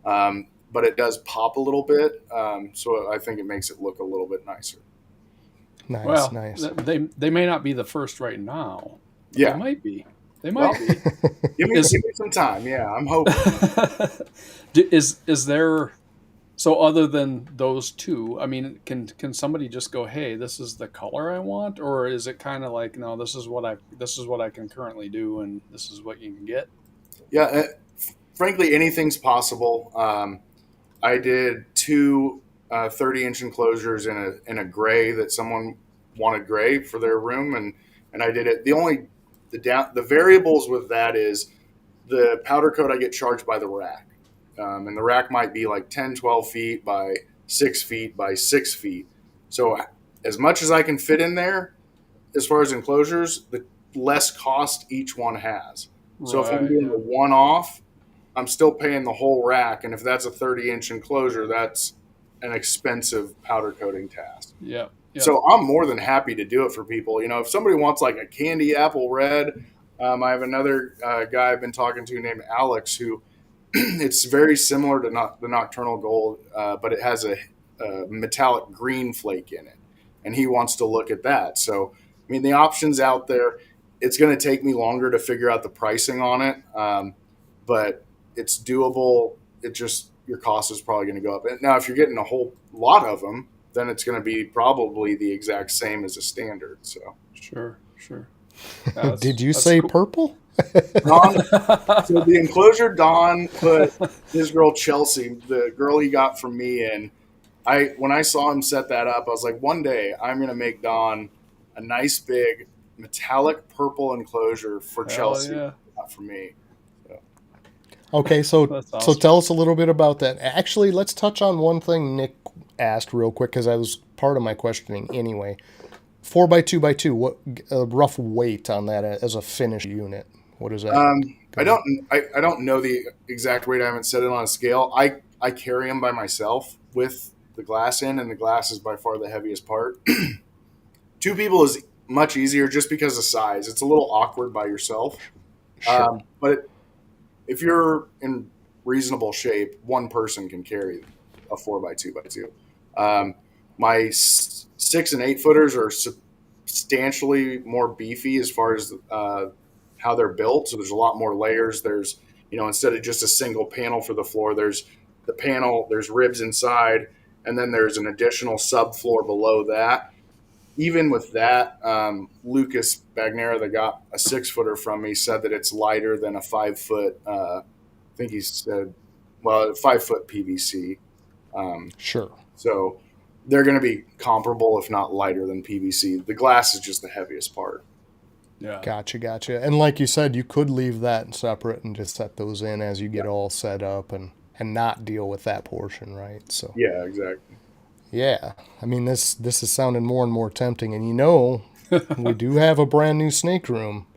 but it does pop a little bit. So I think it makes it look a little bit nicer. Nice, well, nice. They may not be the first right now. Yeah, they might be. They might be. Give me some time. Yeah, I'm hoping. Is there? So other than those two, I mean, can somebody just go, hey, this is the color I want, or is it kind of like, no, this is what I can currently do, and this is what you can get? Yeah, frankly, anything's possible. I did two 30-inch enclosures in a gray that someone wanted gray for their room, and I did it. The variables with that is the powder coat I get charged by the rack. And the rack might be like 10, 12 feet by 6 feet by 6 feet. So as much as I can fit in there, as far as enclosures, the less cost each one has. So if I'm doing a one-off, I'm still paying the whole rack. And if that's a 30-inch enclosure, that's an expensive powder coating task. Yeah. So I'm more than happy to do it for people. You know, if somebody wants like a candy apple red, I have another guy I've been talking to named Alex who it's very similar to the nocturnal gold, but it has a metallic green flake in it, and he wants to look at that. So, I mean, the options out there. It's going to take me longer to figure out the pricing on it, but it's doable. It just your cost is probably going to go up. Now, if you're getting a whole lot of them, then it's going to be probably the exact same as a standard. So, sure. Did you say cool. Purple? Don, so the enclosure Don put his girl Chelsea, the girl he got from me in, when I saw him set that up, I was like, one day I'm going to make Don a nice big metallic purple enclosure for Chelsea, not for me. So. Okay, so awesome. So tell us a little bit about that. Actually, let's touch on one thing Nick asked real quick, because that was part of my questioning anyway. 4x2x2, what rough weight on that as a finished unit? What is that? I don't know the exact weight. I haven't set it on a scale. I carry them by myself with the glass in, and the glass is by far the heaviest part. Two people is much easier just because of size. It's a little awkward by yourself. Sure. But if you're in reasonable shape, one person can carry a 4x2x2. My 6 and 8 footers are substantially more beefy as far as how they're built. So there's a lot more layers. There's, instead of just a single panel for the floor, there's the panel, there's ribs inside, and then there's an additional subfloor below that. Even with that, Lucas Bagnera, that got a 6-footer from me, said that it's lighter than a 5-foot, I think he said, 5-foot PVC. Sure. So they're going to be comparable, if not lighter than PVC. The glass is just the heaviest part. Yeah. Gotcha. And like you said, you could leave that separate and just set those in as you get all set up and not deal with that portion, right? So yeah, exactly. Yeah. I mean, this is sounding more and more tempting. And we do have a brand new snake room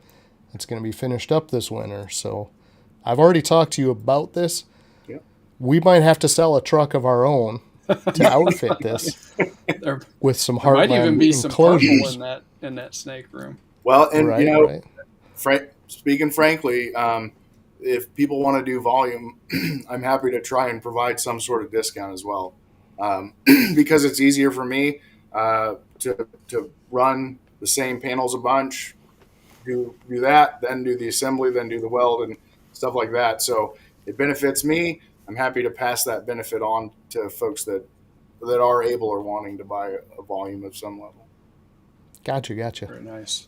that's going to be finished up this winter. So I've already talked to you about this. Yeah. We might have to sell a truck of our own to outfit this with some Heartland might even be some enclosures purple in that snake room. Well, and right. Speaking frankly, if people want to do volume, I'm happy to try and provide some sort of discount as well, because it's easier for me to run the same panels a bunch, do that, then do the assembly, then do the weld and stuff like that. So it benefits me. I'm happy to pass that benefit on to folks that are able or wanting to buy a volume of some level. Gotcha. Very nice.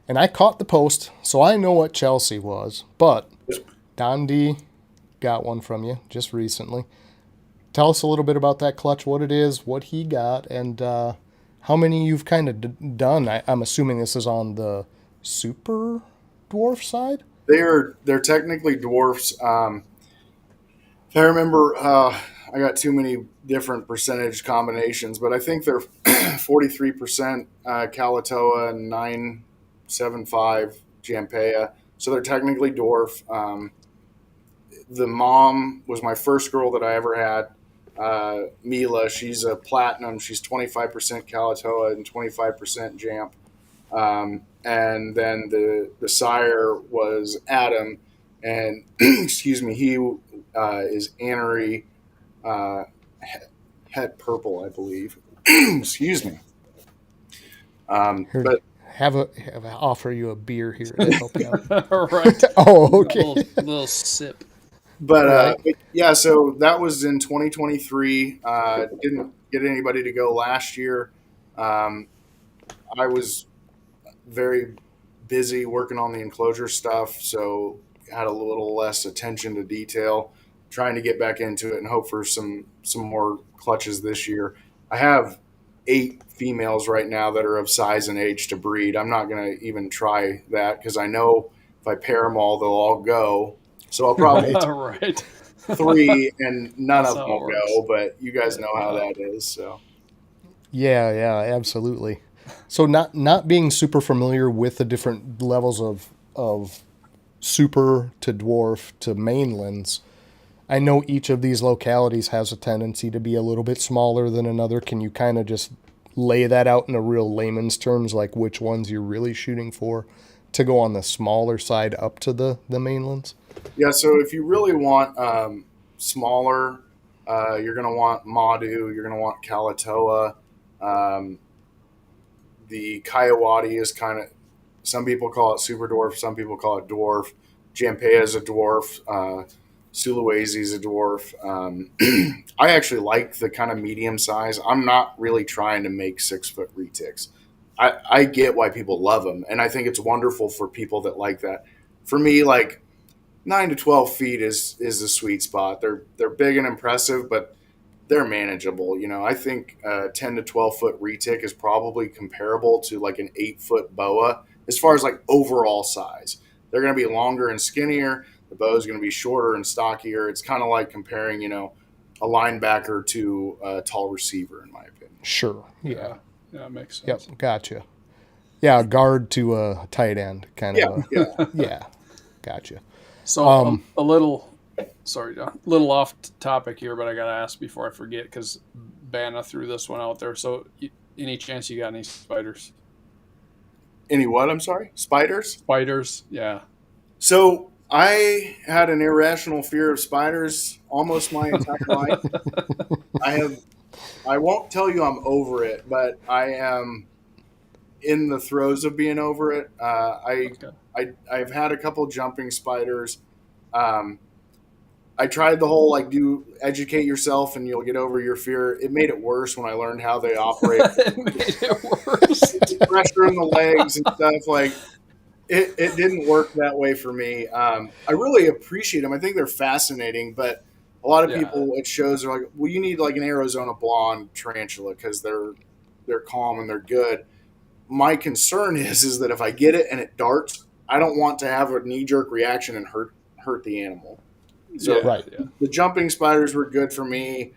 And I caught the post, so I know what Chelsea was, but Don D got one from you just recently. Tell us a little bit about that clutch, what it is, what he got, and how many you've kind of done. I'm assuming this is on the super dwarf side? They're technically dwarfs. If I remember, I got too many different percentage combinations, but I think they're 43% Kalatoa and 975 Jampea. So they're technically dwarf. The mom was my first girl that I ever had. Mila, she's a platinum. She's 25% Kalatoa and 25% Jamp. And then the sire was Adam, and excuse me, he is Anery Het Purple, I believe. Excuse me. But have a offer you a beer here to help you out. Right. Oh, okay. A little sip. But yeah, so that was in 2023. Didn't get anybody to go last year. I was very busy working on the enclosure stuff, so had a little less attention to detail, trying to get back into it and hope for some more clutches this year. I have 8 females right now that are of size and age to breed. I'm not going to even try that because I know if I pair them all, they'll all go. So I'll probably Right. 3 and none That's of them how it will works. go, but you guys know how that is. So Yeah, absolutely. So not being super familiar with the different levels of super to dwarf to mainlands, I know each of these localities has a tendency to be a little bit smaller than another. Can you kind of just lay that out in a real layman's terms, like which ones you're really shooting for to go on the smaller side up to the mainlands? yeah, so if you really want smaller, you're going to want Madu, you're going to want Kalatoa. The Kayawati is kind of, some people call it super dwarf, some people call it dwarf. Jampea is a dwarf. Sulawesi is a dwarf. I actually like the kind of medium size. I'm not really trying to make 6-foot retics. I get why people love them, and I think it's wonderful for people that like that. For me, like 9 to 12 feet is a sweet spot. They're big and impressive, but they're manageable. You know, I think 10 to 12 foot retic is probably comparable to like an 8-foot boa as far as like overall size. They're going to be longer and skinnier. The bow is going to be shorter and stockier. It's kind of like comparing, a linebacker to a tall receiver, in my opinion. Sure. Yeah, it makes sense. Yep. Gotcha. Yeah, a guard to a tight end kind of. Yeah. Gotcha. So a little, sorry, John, a little off topic here, but I got to ask before I forget because Banna threw this one out there. So any chance you got any spiders? Any what? I'm sorry? Spiders? Spiders, yeah. So I had an irrational fear of spiders almost my entire life. I won't tell you I'm over it, but I am in the throes of being over it. I've had a couple jumping spiders. I tried the whole do educate yourself and you'll get over your fear. It made it worse when I learned how they operate. It made it worse. Pressure in the legs and stuff it didn't work that way for me. I really appreciate them. I think they're fascinating, but a lot of people at shows are like, well, you need like an Arizona blonde tarantula because they're calm and they're good. My concern is that if I get it and it darts, I don't want to have a knee-jerk reaction and hurt the animal. So the jumping spiders were good for me.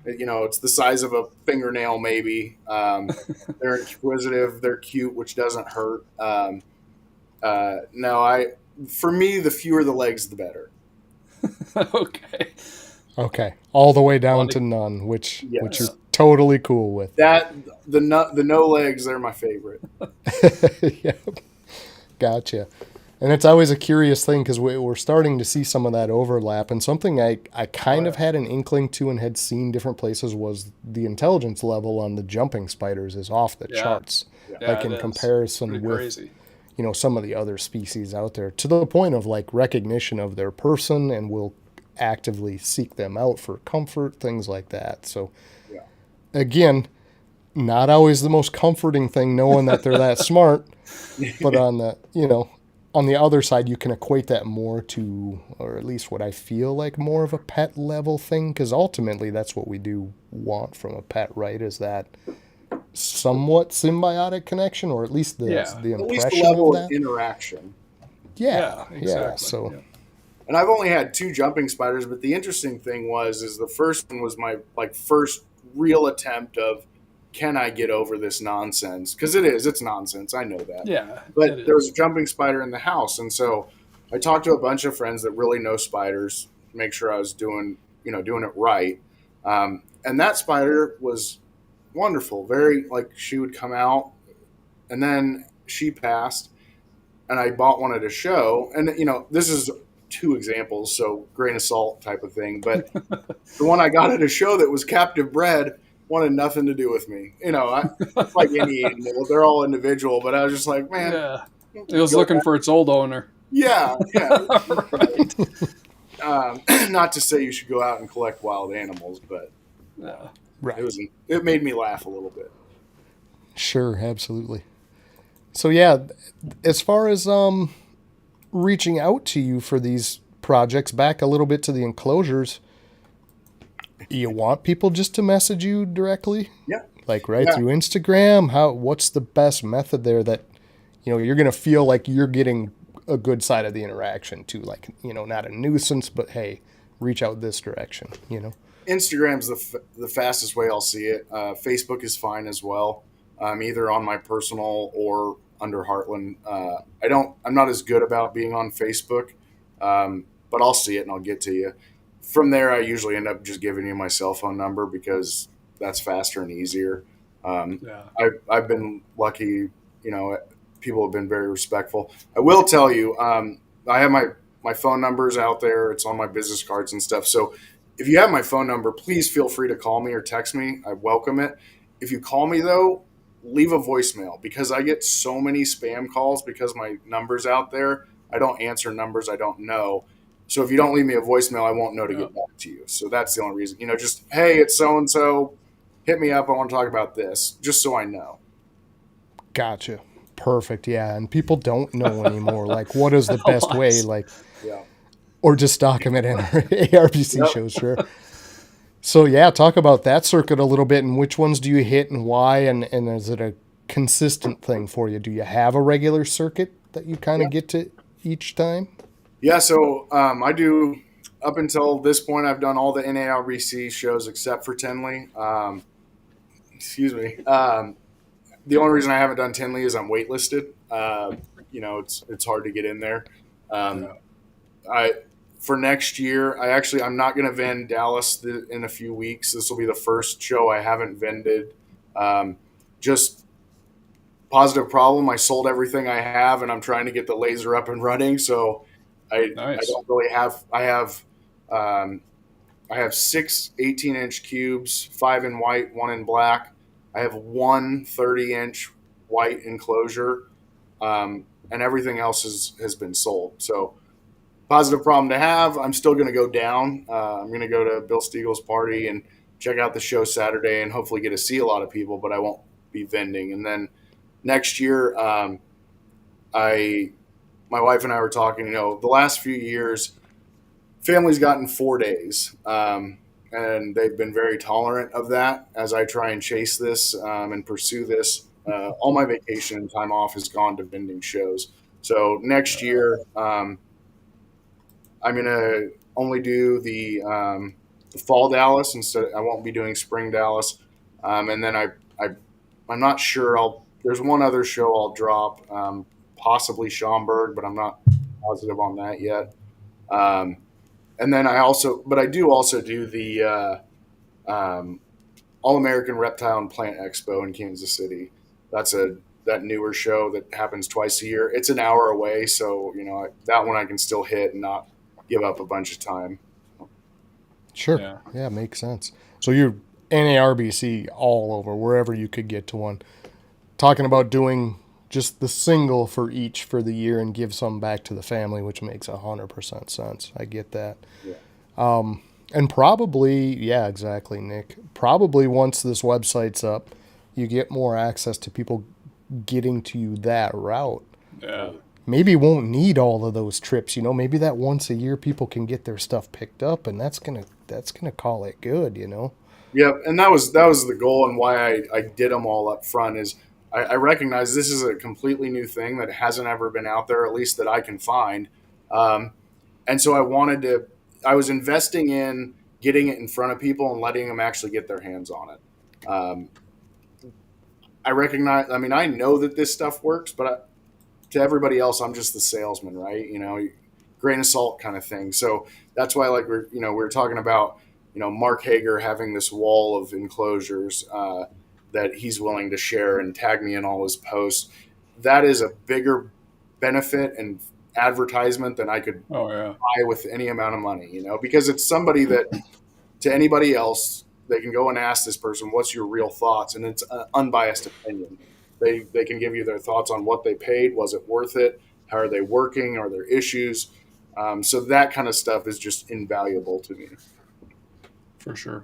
It's the size of a fingernail maybe. They're inquisitive. They're cute, which doesn't hurt. For me, the fewer the legs, the better. Okay. All the way down to none, which you're totally cool with. That the no legs, they're my favorite. Yep. Gotcha. And it's always a curious thing because we're starting to see some of that overlap. And something I kind of had an inkling to and had seen different places was the intelligence level on the jumping spiders is off the charts. Yeah, in comparison with, crazy. some of the other species out there, to the point of like recognition of their person, and will actively seek them out for comfort, things like that. So Yeah. again, not always the most comforting thing knowing that they're that smart, but on the other side, you can equate that more to, or at least what I feel like, more of a pet level thing, because ultimately that's what we do want from a pet, right? Is that somewhat symbiotic connection, or at least the Yeah. the At least the impression level of of that. interaction. Yeah, exactly. So Yeah. And I've only had 2 jumping spiders, but the interesting thing is the first one was my first real attempt of, can I get over this nonsense? Because it's nonsense. I know that. Yeah. But it there was is. a jumping spider in the house, and so I talked to a bunch of friends that really know spiders, make sure I was doing it right. And that spider was wonderful. Very, like, she would come out, and then she passed, and I bought one at a show. And this is 2 examples, so grain of salt type of thing. But the one I got at a show that was captive bred wanted nothing to do with me. It's like any animal; they're all individual. But I was just like, man, Yeah. It was looking for its old owner. yeah. Right. Not to say you should go out and collect wild animals, but Yeah. right. it made me laugh a little bit. Sure, absolutely. So yeah, as far as reaching out to you for these projects, back a little bit to the enclosures, you want people just to message you directly? Yeah. Like right Yeah. through Instagram? What's the best method there that you're going to feel like you're getting a good side of the interaction too, like, not a nuisance, but hey, reach out this direction, Instagram's the fastest way I'll see it. Facebook is fine as well. Either on my personal or under Heartland. I'm not as good about being on Facebook, but I'll see it and I'll get to you. From there, I usually end up just giving you my cell phone number because that's faster and easier. Yeah. I've been lucky, people have been very respectful. I will tell you, I have my phone numbers out there. It's on my business cards and stuff. So if you have my phone number, please feel free to call me or text me. I welcome it. If you call me, though, leave a voicemail, because I get so many spam calls because my number's out there. I don't answer numbers I don't know. So if you don't leave me a voicemail, I won't know to get back to you. So that's the only reason. Just, hey, it's so-and-so. Hit me up. I want to talk about this, just so I know. Gotcha. Perfect. Yeah. And people don't know anymore. Like, what is the best way? Like, Yeah. or just document in our ARBC Yep. shows, sure. So yeah, talk about that circuit a little bit, and which ones do you hit and why, and is it a consistent thing for you? Do you have a regular circuit that you kind of get to each time? Yeah, so I do, up until this point, I've done all the NARBC shows except for Tinley. Excuse me. The only reason I haven't done Tinley is I'm waitlisted. It's hard to get in there. For next year, I'm not going to vend Dallas in a few weeks. This will be the first show I haven't vended. Just positive problem. I sold everything I have, and I'm trying to get the laser up and running. So I don't really have. I have 6 18-inch cubes, 5 in white, 1 in black. I have 1 30-inch white enclosure, and everything else has been sold. So positive problem to have. I'm still going to go down. I'm going to go to Bill Stiegel's party and check out the show Saturday and hopefully get to see a lot of people, but I won't be vending. And then next year, my wife and I were talking, the last few years, family's gotten 4 days, and they've been very tolerant of that as I try and chase this and pursue this. All my vacation and time off has gone to vending shows. So next year, I'm going to only do the fall Dallas instead. I won't be doing spring Dallas. And then I'm not sure. There's one other show I'll drop, possibly Schaumburg, but I'm not positive on that yet. And then I do also do the All American Reptile and Plant Expo in Kansas City. That's that newer show that happens twice a year. It's an hour away, so that one I can still hit and not give up a bunch of time. Sure. Yeah, makes sense. So you're NARBC all over, wherever you could get to one. Talking about doing just the single for each for the year and give some back to the family, which makes 100% sense. I get that. Yeah. And probably, yeah, exactly, Nick. Probably once this website's up, you get more access to people getting to you that route. Yeah. Maybe you won't need all of those trips, maybe that once a year people can get their stuff picked up, and that's gonna call it good. Yep, and that was the goal, and why I did them all up front is I recognize this is a completely new thing that hasn't ever been out there, at least that I can find, and so I was investing in getting it in front of people and letting them actually get their hands on it. I recognize, I mean, I know that this stuff works, but to everybody else, I'm just the salesman, right? Grain of salt kind of thing. So that's why, like, we were talking about, Mark Hager having this wall of enclosures that he's willing to share and tag me in all his posts. That is a bigger benefit and advertisement than I could buy with any amount of money, because it's somebody that, to anybody else, they can go and ask this person, what's your real thoughts? And it's an unbiased opinion. They can give you their thoughts on what they paid. Was it worth it? How are they working? Are there issues? So that kind of stuff is just invaluable to me. For sure.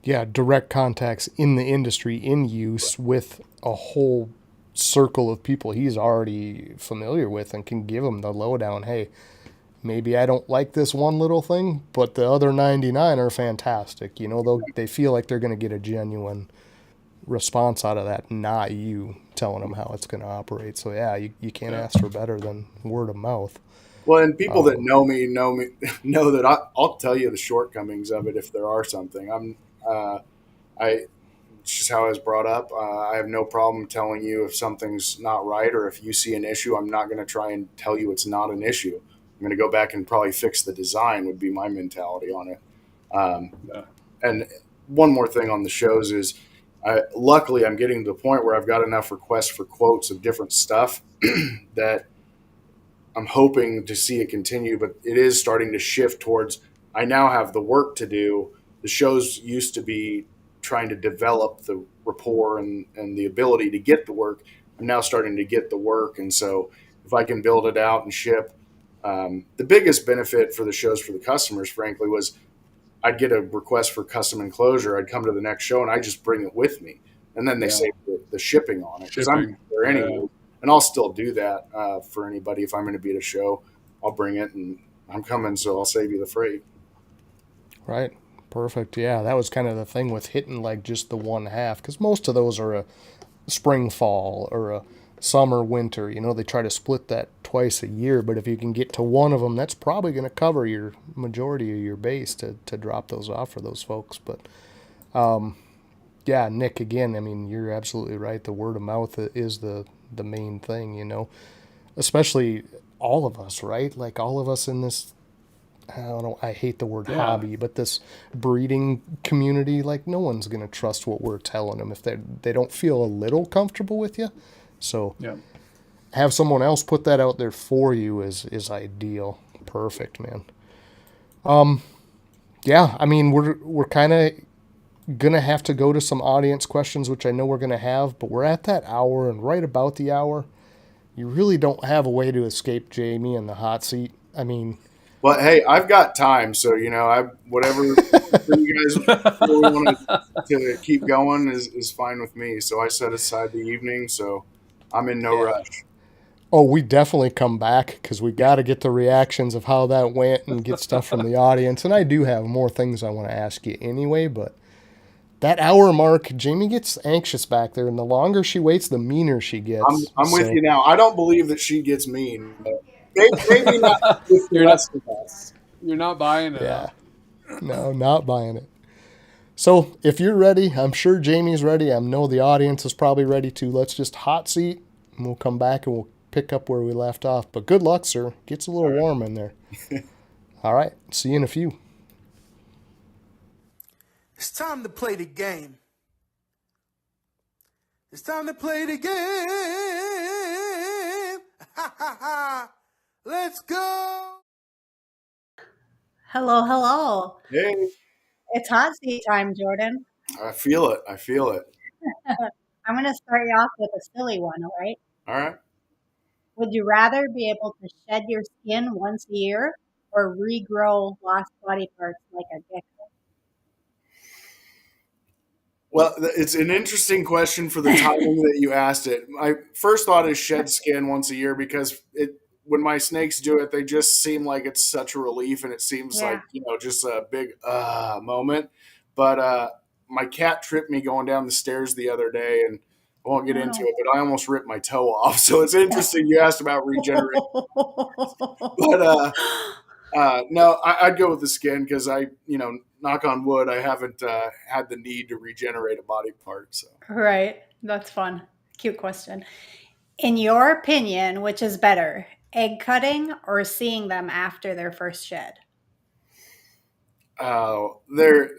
Yeah, direct contacts in the industry in use with a whole circle of people he's already familiar with and can give them the lowdown. Hey, maybe I don't like this one little thing, but the other 99 are fantastic. They feel like they're going to get a genuine response out of that, not you telling them how it's going to operate. So yeah, you can't ask for better than word of mouth. Well, and people that know me know that I'll tell you the shortcomings of it if there are something. It's just how I was brought up. I have no problem telling you if something's not right, or if you see an issue. I'm not going to try and tell you it's not an issue. I'm going to go back and probably fix the design, would be my mentality on it. And one more thing on the shows is, luckily I'm getting to the point where I've got enough requests for quotes of different stuff that I'm hoping to see it continue, but it is starting to shift towards, I now have the work to do. The shows used to be trying to develop the rapport and the ability to get the work. I'm now starting to get the work. And so if I can build it out and ship, the biggest benefit for the shows for the customers, frankly, was I'd get a request for custom enclosure. I'd come to the next show and I just bring it with me. And then they save the shipping on it, because I'm there anyway. Yeah. And I'll still do that for anybody. If I'm going to be at a show, I'll bring it, and I'm coming, so I'll save you the freight. Right. Perfect. Yeah, that was kind of the thing with hitting like just the one half, because most of those are a spring, fall, or a summer, winter. They try to split that twice a year, but if you can get to one of them, that's probably going to cover your majority of your base to drop those off for those folks. But yeah, Nick, again, I mean, you're absolutely right. The word of mouth is the main thing, especially all of us, right? Like all of us in this, I don't know, I hate the word hobby, but this breeding community, like no one's going to trust what we're telling them if they don't feel a little comfortable with you. So have someone else put that out there for you is ideal. Perfect, man. Yeah, I mean, we're kind of gonna have to go to some audience questions, which I know we're gonna have, but we're at that hour, and right about the hour, you really don't have a way to escape Jamie in the hot seat. I mean, well, hey, I've got time, so whatever you guys really want to keep going is fine with me. So I set aside the evening, so I'm in no rush. Oh, we definitely come back, because we got to get the reactions of how that went and get stuff from the audience. And I do have more things I want to ask you anyway, but that hour mark, Jamie gets anxious back there, and the longer she waits, the meaner she gets. I'm with you now. I don't believe that she gets mean. Maybe not with the rest of us. You're not buying it. Yeah. No, not buying it. So if you're ready, I'm sure Jamie's ready. I know the audience is probably ready too. Let's just hot seat, and we'll come back and we'll pick up where we left off. But good luck, sir. Gets a little warm in there. All right. See you in a few. It's time to play the game. It's time to play the game. Ha ha ha. Let's go. Hello, hello. Hey. It's hot seat time, Jordan. I feel it. I'm going to start you off with a silly one, all right? All right. Would you rather be able to shed your skin once a year or regrow lost body parts like a gecko? Well, it's an interesting question for the timing that you asked it. My first thought is shed skin once a year because when my snakes do it, they just seem like it's such a relief, and it seems like Yeah. just a big moment. But my cat tripped me going down the stairs the other day, and I won't get Oh into no. it, but I almost ripped my toe off. So it's interesting you asked about regeneration, but no, I'd go with the skin because knock on wood, I haven't had the need to regenerate a body part. So. Right. That's fun. Cute question. In your opinion, which is better, egg cutting or seeing them after their first shed? There,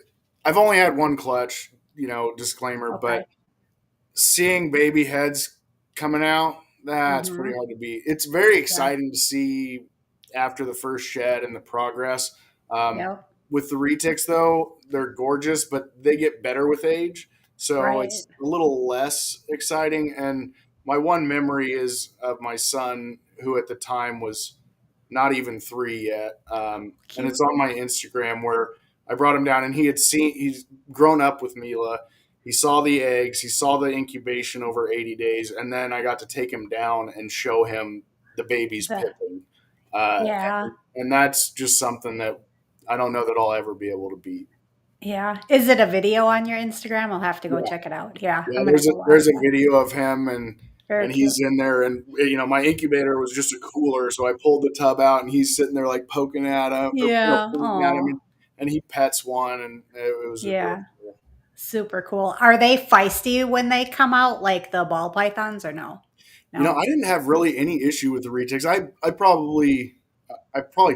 I've only had one clutch, disclaimer, Okay. but seeing baby heads coming out, that's pretty Mm-hmm. hard to beat. It's very Yeah. exciting to see after the first shed and the progress. Yep. With the retics, though, they're gorgeous, but they get better with age. So Right. it's a little less exciting. And my one memory is of my son, who at the time was not even 3 yet. And Cute. it's on my Instagram where I brought him down and he's grown up with Mila. He saw the eggs, he saw the incubation over 80 days. And then I got to take him down and show him the babies The, pipping. Uh, yeah. and that's just something that I don't know that I'll ever be able to beat. Yeah. Is it a video on your Instagram? I'll have to go Yeah. check it out. Yeah. Yeah, I'm going to there's a go watch there's a that. video of him Very and cute. he's in there and my incubator was just a cooler, so I pulled the tub out and he's sitting there like poking at him or Yeah. pointing at him Oh, and he pets one and it was yeah. adorable. Super cool. Are they feisty when they come out like the ball pythons or no? No? I didn't have really any issue with the retics. I probably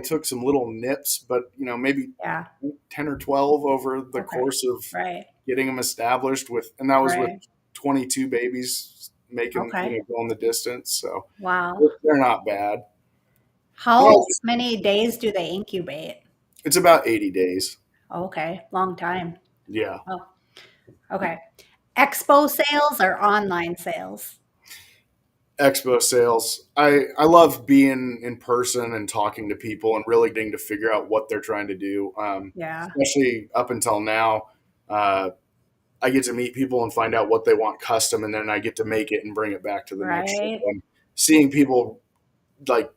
took some little nips, but maybe Yeah. 10 or 12 over the Okay. course of Right. getting them established and that was with Right. 22 babies making, Okay. going the distance. So Wow. they're not bad. How Well, many days do they incubate? it's about 80 days. Okay. Long time. Yeah. Oh, okay. Expo sales or online sales? Expo sales. I love being in person and talking to people and really getting to figure out what they're trying to do. Yeah. Especially up until now, uh, I get to meet people and find out what they want custom, and then I get to make it and bring it back to the next show. Right. And seeing people like,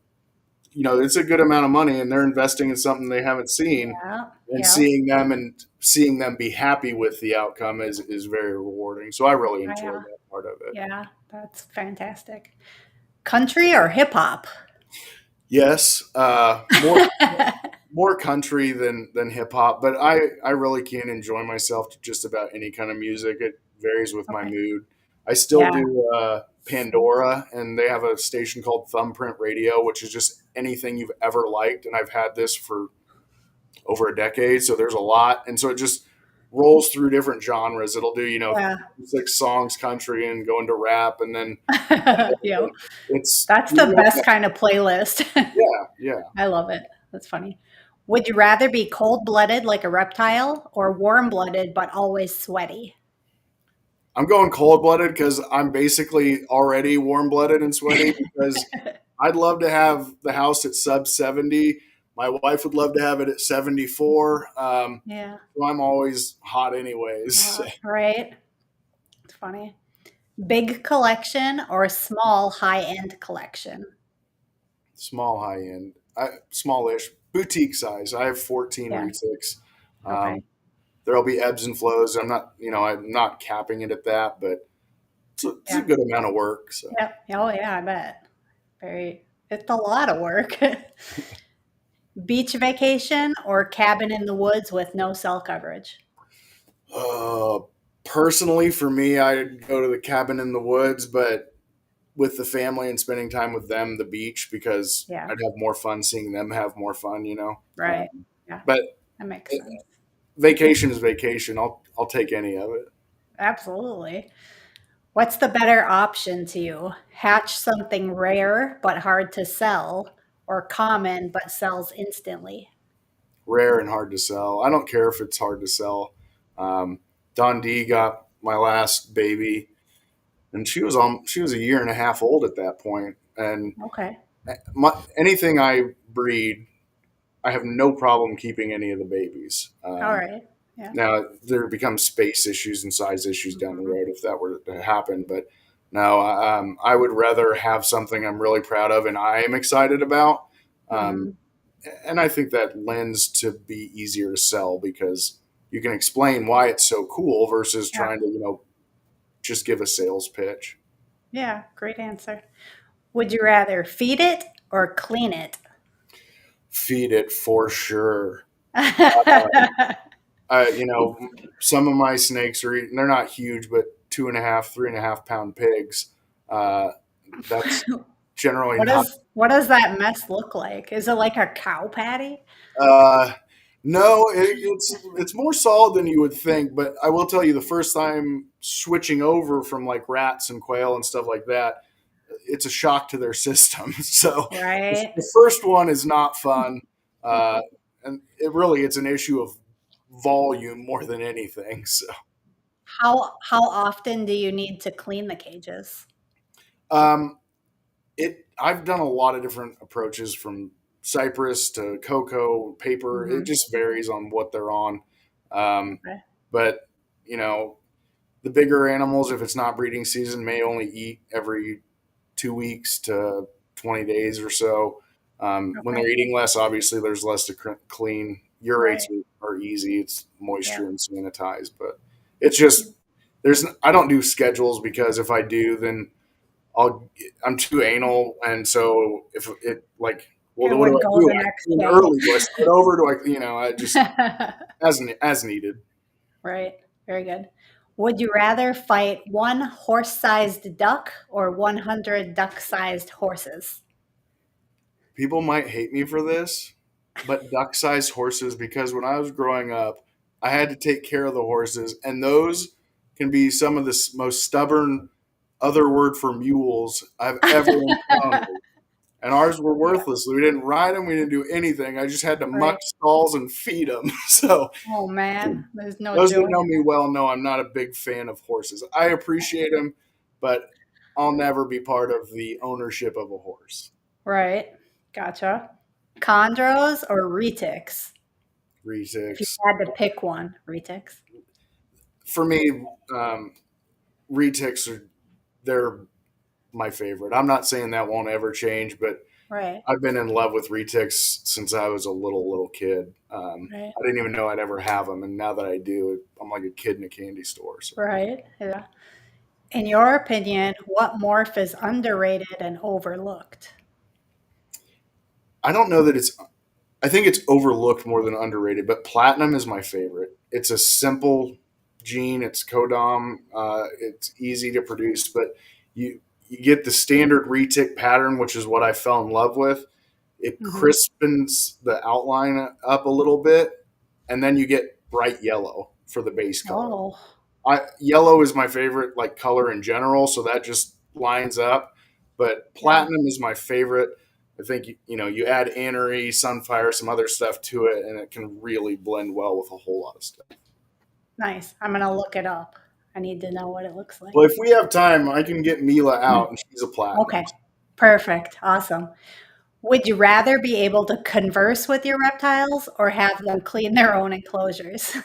it's a good amount of money, and they're investing in something they haven't seen, Yeah. and Yeah. seeing them be happy with the outcome is very rewarding. So I really enjoy Yeah. that part of it. Yeah. That's fantastic. Country or hip hop? Yes, more country than hip hop, but I really can enjoy myself to just about any kind of music. It varies with my Okay. mood. I still Yeah. do Pandora, and they have a station called Thumbprint Radio, which is just anything you've ever liked, and I've had this for over a decade, so there's a lot, and so it just rolls through different genres. It'll do Yeah. 6 songs country and go into rap, and then Yeah. it's That's the best kind of playlist. yeah. I love it. That's funny. Would you rather be cold blooded like a reptile or warm blooded but always sweaty? I'm going cold blooded because I'm basically already warm blooded and sweaty because I'd love to have the house at sub 70. My wife would love to have it at 74. Yeah. So I'm always hot anyways. Right. It's funny. Big collection or small high end collection? Small high end, smallish, boutique size. I have 14 Yeah. retics. Okay. There'll be ebbs and flows. I'm not capping it at that, but it's a Yeah. good amount of work. So. Yep. Oh, yeah, I bet. It's a lot of work. Beach vacation or cabin in the woods with no cell coverage? Uh, Personally, for me, I'd go to the cabin in the woods, but with the family and spending time with them, the beach, because Yeah. I'd have more fun seeing them have more fun. Right. Yeah. But That makes sense. vacation is vacation. I'll take any of it. Absolutely. What's the better option to you? Hatch something rare but hard to sell, or common but sells instantly? Rare and hard to sell. I don't care if it's hard to sell. Don D got my last baby and she was a year and a half old at that point. And Okay. anything I breed, I have no problem keeping any of the babies. All right. Yeah. Now there becomes space issues and size issues down the Mhm. road if that were to happen, but no, I would rather have something I'm really proud of and I am excited about. Um, Mhm. and I think that lends to be easier to sell because you can explain why it's so cool versus Yeah. trying to, just give a sales pitch. Yeah. Great answer. Would you rather feed it or clean it? Feed it for sure. Some of my snakes are eating, they're not huge, but 2.5, 3.5 pound pigs. That's generally not. What does that mess look like? Is it like a cow patty? Uh, no, it's more solid than you would think. But I will tell you, the first time switching over from like rats and quail and stuff like that, it's a shock to their system. So Right. the first one is not fun, and it's an issue of volume more than anything. So. How often do you need to clean the cages? Um, I've done a lot of different approaches from cypress to coco paper. It Mhm. just varies on what they're on. Okay. But the bigger animals, if it's not breeding season, may only eat every 2 weeks to 20 days or so. When Okay. they're eating less, obviously there's less to clean. Urates Right. are easy. It's Yeah. moisture and sanitize, but it's just I don't do schedules because if I do, then I'm too anal, and so if it like, well, It what do would I go do? the I next clean day. early. Do I start over? Do I just as needed. Right. Very good. Would you rather fight one horse-sized duck or 100 duck-sized horses? People might hate me for this, but duck-sized horses, because when I was growing up, I had to take care of the horses, and those can be some of the most stubborn, other word for mules I've ever encountered. And ours were Yeah. worthless. We didn't ride them. We didn't do anything. I just had to muck Right. stalls and feed them. So Oh man, there's no those that joy. know me well know I'm not a big fan of horses. I appreciate them, but I'll never be part of the ownership of a horse. Right. Gotcha. Chondros or retics? If you Retics. had to pick one, retics. For me, retics they're my favorite. I'm not saying that won't ever change, but Right. I've been in love with retics since I was a little kid. Right. I didn't even know I'd ever have them, and now that I do, I'm like a kid in a candy store. So. Right. Yeah. In your opinion, what morph is underrated and overlooked? I don't know that I think it's overlooked more than underrated, but platinum is my favorite. It's a simple gene. It's codom. It's easy to produce, but you get the standard retic pattern, which is what I fell in love with. It Hmm. crispens the outline up a little bit, and then you get bright yellow for the base color. Oh, Yellow is my favorite like color in general, so that just lines up. But yeah. platinum is my favorite. I think you add annery, sunfire, some other stuff to it, and it can really blend well with a whole lot of stuff. Nice. I'm going to look it up. I need to know what it looks like. Well, if we have time, I can get Mila out, and she's a platinum. Okay. Perfect. Awesome. Would you rather be able to converse with your reptiles or have them clean their own enclosures?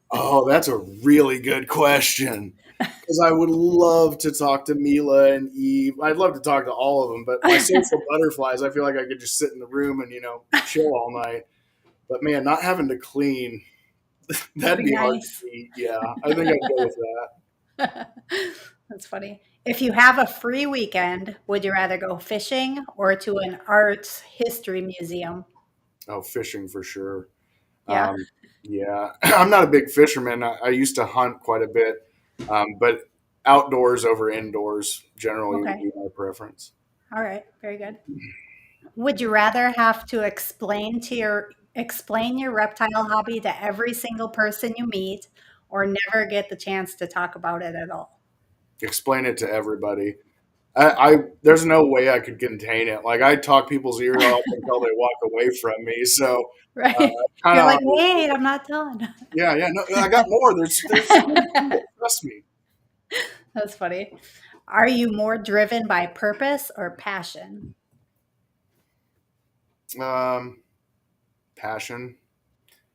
Oh, that's a really good question. Because I would love to talk to Mila and Eve. I'd love to talk to all of them, but my social butterflies, I feel like I could just sit in the room and chill all night. But man, not having to clean, that'd be hard Nice. to beat. Yeah, I think I'd go with that. That's funny. If you have a free weekend, would you rather go fishing or to an arts history museum? Oh, fishing for sure. Yeah. Yeah, I'm not a big fisherman. I used to hunt quite a bit, but outdoors over indoors generally would Okay. be my preference. All right. Very good. Would you rather have to explain your reptile hobby to every single person you meet or never get the chance to talk about it at all? Explain it to everybody. I there's no way I could contain it. Like I talk people's ears off until they walk away from me. So Right. kind You're of like, wait, I'm not done. yeah. No, I got more. There's trust me. That's funny. Are you more driven by purpose or passion? Passion.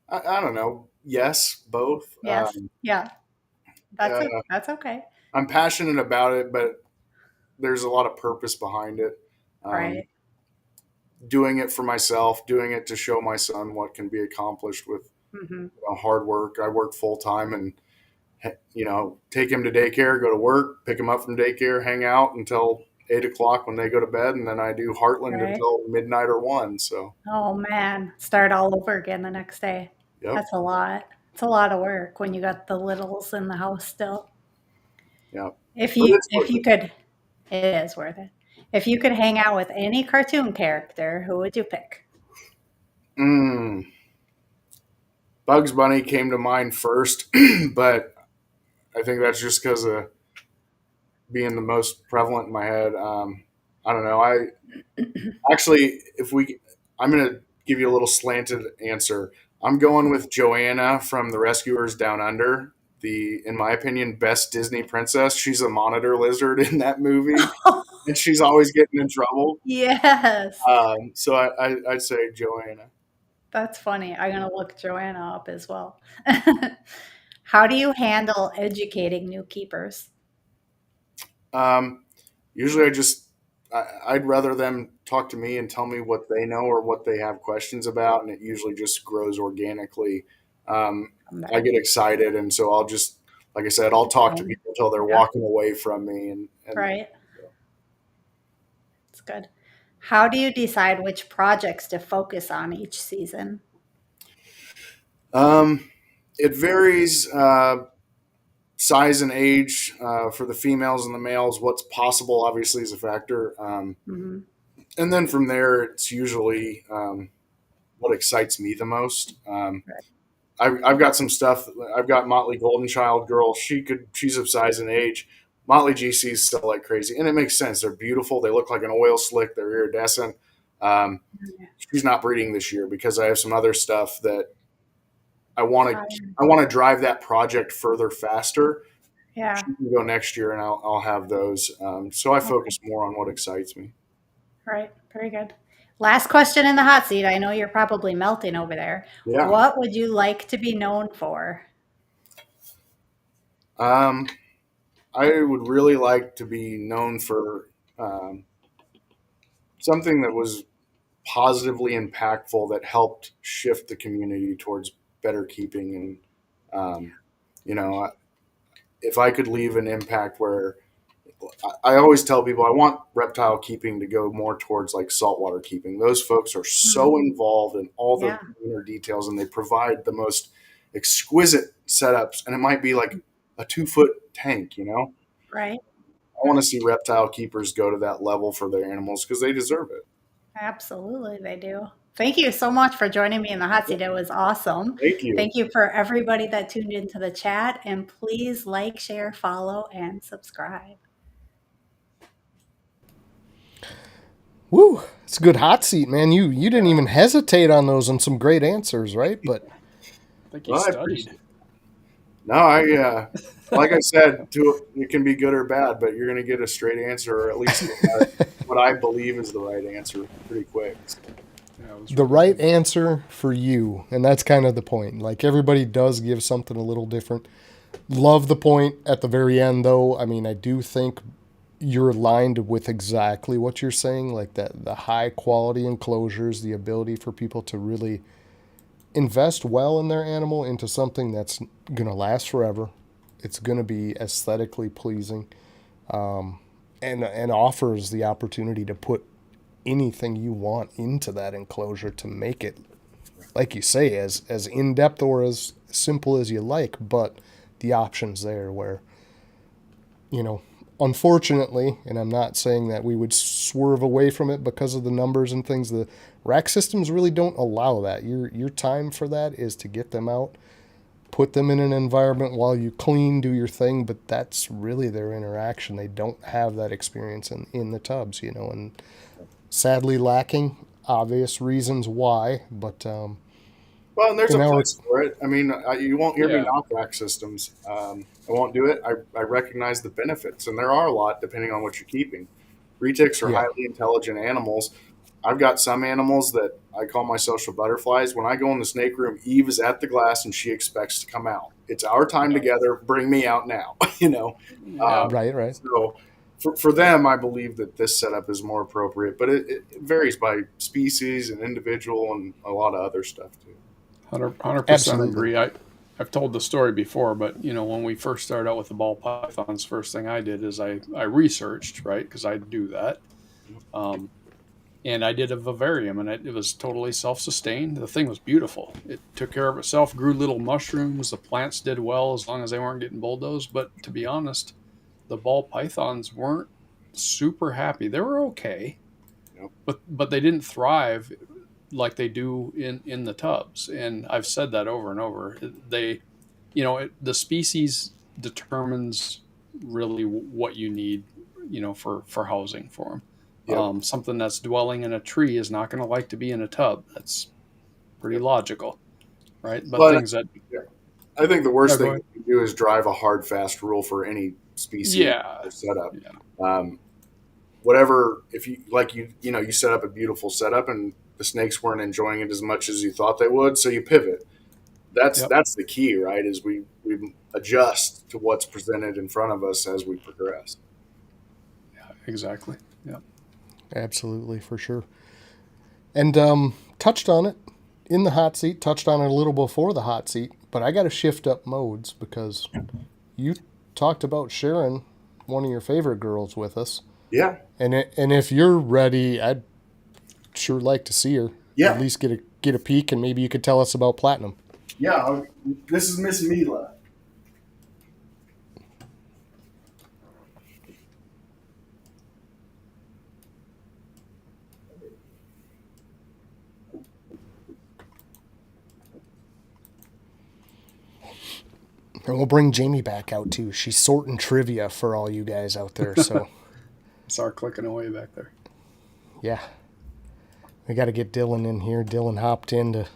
I don't know. Yes, both. Yes. Yeah. Uh, That's okay. I'm passionate about it, but there's a lot of purpose behind it. Um, Right. Doing it for myself, doing it to show my son what can be accomplished with Hmm. hard work. I work full time and take him to daycare, go to work, pick him up from daycare, hang out until 8 o'clock when they go to bed, and then I do Heartland Right. until midnight or 1. So, Oh man, start all over again the next day. yep, That's a lot. It's a lot of work when you got the littles in the house still. yep. If But you it's if worth you it. could, it is worth it. If you could hang out with any cartoon character, who would you pick? Mm. Bugs Bunny came to mind first, but I think that's just because of being the most prevalent in my head. I don't know. I actually, I'm going to give you a little slanted answer. I'm going with Joanna from The Rescuers Down Under, in my opinion, best Disney princess. She's a monitor lizard in that movie, and she's always getting in trouble. Yes. So I'd say Joanna. That's funny. I'm gonna look Joanna up as well. How do you handle educating new keepers? Um, Usually, I'd rather them talk to me and tell me what they know or what they have questions about, and it usually just grows organically. Um, From I there? get excited, and so I'll just, like I said, I'll talk to Um, people until they're yeah, walking away from me, and right. It's good. How do you decide which projects to focus on each season? um, it varies. Size and age for the females and the males. What's possible, obviously, is a factor. Hmm. And then from there, it's usually what excites me the most. Right. I've got some stuff. I've got Motley Golden Child girl. She's of size and age. Motley GCs sell like crazy, and it makes sense. They're beautiful. They look like an oil slick. They're iridescent. Um, she's not breeding this year because I have some other stuff that I want to. Fine. I want to drive that project further faster. Yeah. She can go next year, and I'll have those. So I Okay. focus more on what excites me. Right. Very good. Last question in the hot seat. I know you're probably melting over there. Yeah. What would you like to be known for? Um, I would really like to be known for um, something that was positively impactful that helped shift the community towards better keeping. And, um, you know, if I could leave an impact where I always tell people I want reptile keeping to go more towards like saltwater keeping. Those folks are Hmm. so involved in all the Yeah. inner details and they provide the most exquisite setups. And it might be like a 2 foot tank, you know? Right. I want to see reptile keepers go to that level for their animals because they deserve it. Absolutely, they do. Thank you so much for joining me in the hot seat. It was awesome. Thank you. Thank you for everybody that tuned into the chat. And please like, share, follow, and subscribe. Woo, it's a good hot seat, man. You didn't even hesitate on those and some great answers, right? But I think he Well, I studied. appreciate it. No, like I said, it can be good or bad, but you're going to get a straight answer, or at least what I believe is the right answer, pretty quick. Yeah, it was the really right good. answer for you, and that's kind of the point. Like everybody does give something a little different. Love the point at the very end, though. I mean, I do think you're aligned with exactly what you're saying, like that the high quality enclosures, the ability for people to really invest well in their animal into something that's going to last forever. It's going to be aesthetically pleasing, and offers the opportunity to put anything you want into that enclosure to make it, like you say, as in depth or as simple as you like. But the options there, where unfortunately, and I'm not saying that we would swerve away from it because of the numbers and things, the rack systems really don't allow that. Your time for that is to get them out, put them in an environment while you clean, do your thing, but that's really their interaction. They don't have that experience in the tubs, and sadly lacking obvious reasons why, but Well, and there's And a now place for it. I mean, you won't hear me Yeah. knock rack systems. I won't do it. I recognize the benefits, and there are a lot depending on what you're keeping. Retics are Yeah. highly intelligent animals. I've got some animals that I call my social butterflies. When I go in the snake room, Eve is at the glass and she expects to come out. It's our time together. Bring me out now. Yeah. Right. So for them, I believe that this setup is more appropriate, but it varies by species and individual and a lot of other stuff too. 100% Absolutely. agree. I've told the story before, but when we first started out with the ball pythons, first thing I did is I researched, right? Because I do that. And I did a vivarium, and it was totally self-sustained. The thing was beautiful. It took care of itself, grew little mushrooms. The plants did well as long as they weren't getting bulldozed. But to be honest, the ball pythons weren't super happy. They were okay, but they didn't thrive like they do in the tubs. And I've said that over and over. The species determines really what you need, for housing for them. Yep. Something that's dwelling in a tree is not going to like to be in a tub. That's pretty logical, right? But things that I think the worst go thing ahead. you can do is drive a hard, fast rule for any species Yeah. or setup. Yeah. Whatever, if you like, you set up a beautiful setup and the snakes weren't enjoying it as much as you thought they would, so you pivot. That's the key, right? Is we adjust to what's presented in front of us as we progress. Yeah, exactly. Yeah. Absolutely, for sure. And touched on it in the hot seat, touched on it a little before the hot seat, but I got to shift up modes because you talked about sharing one of your favorite girls with us. Yeah. And if you're ready, I'd sure like to see her. Yeah. At least get a peek, and maybe you could tell us about Platinum. Yeah. This is Miss Mila. And we'll bring Jamie back out too. She's sorting trivia for all you guys out there. So Start clicking away back there. yeah, we got to get Dylan in here. Dylan hopped in to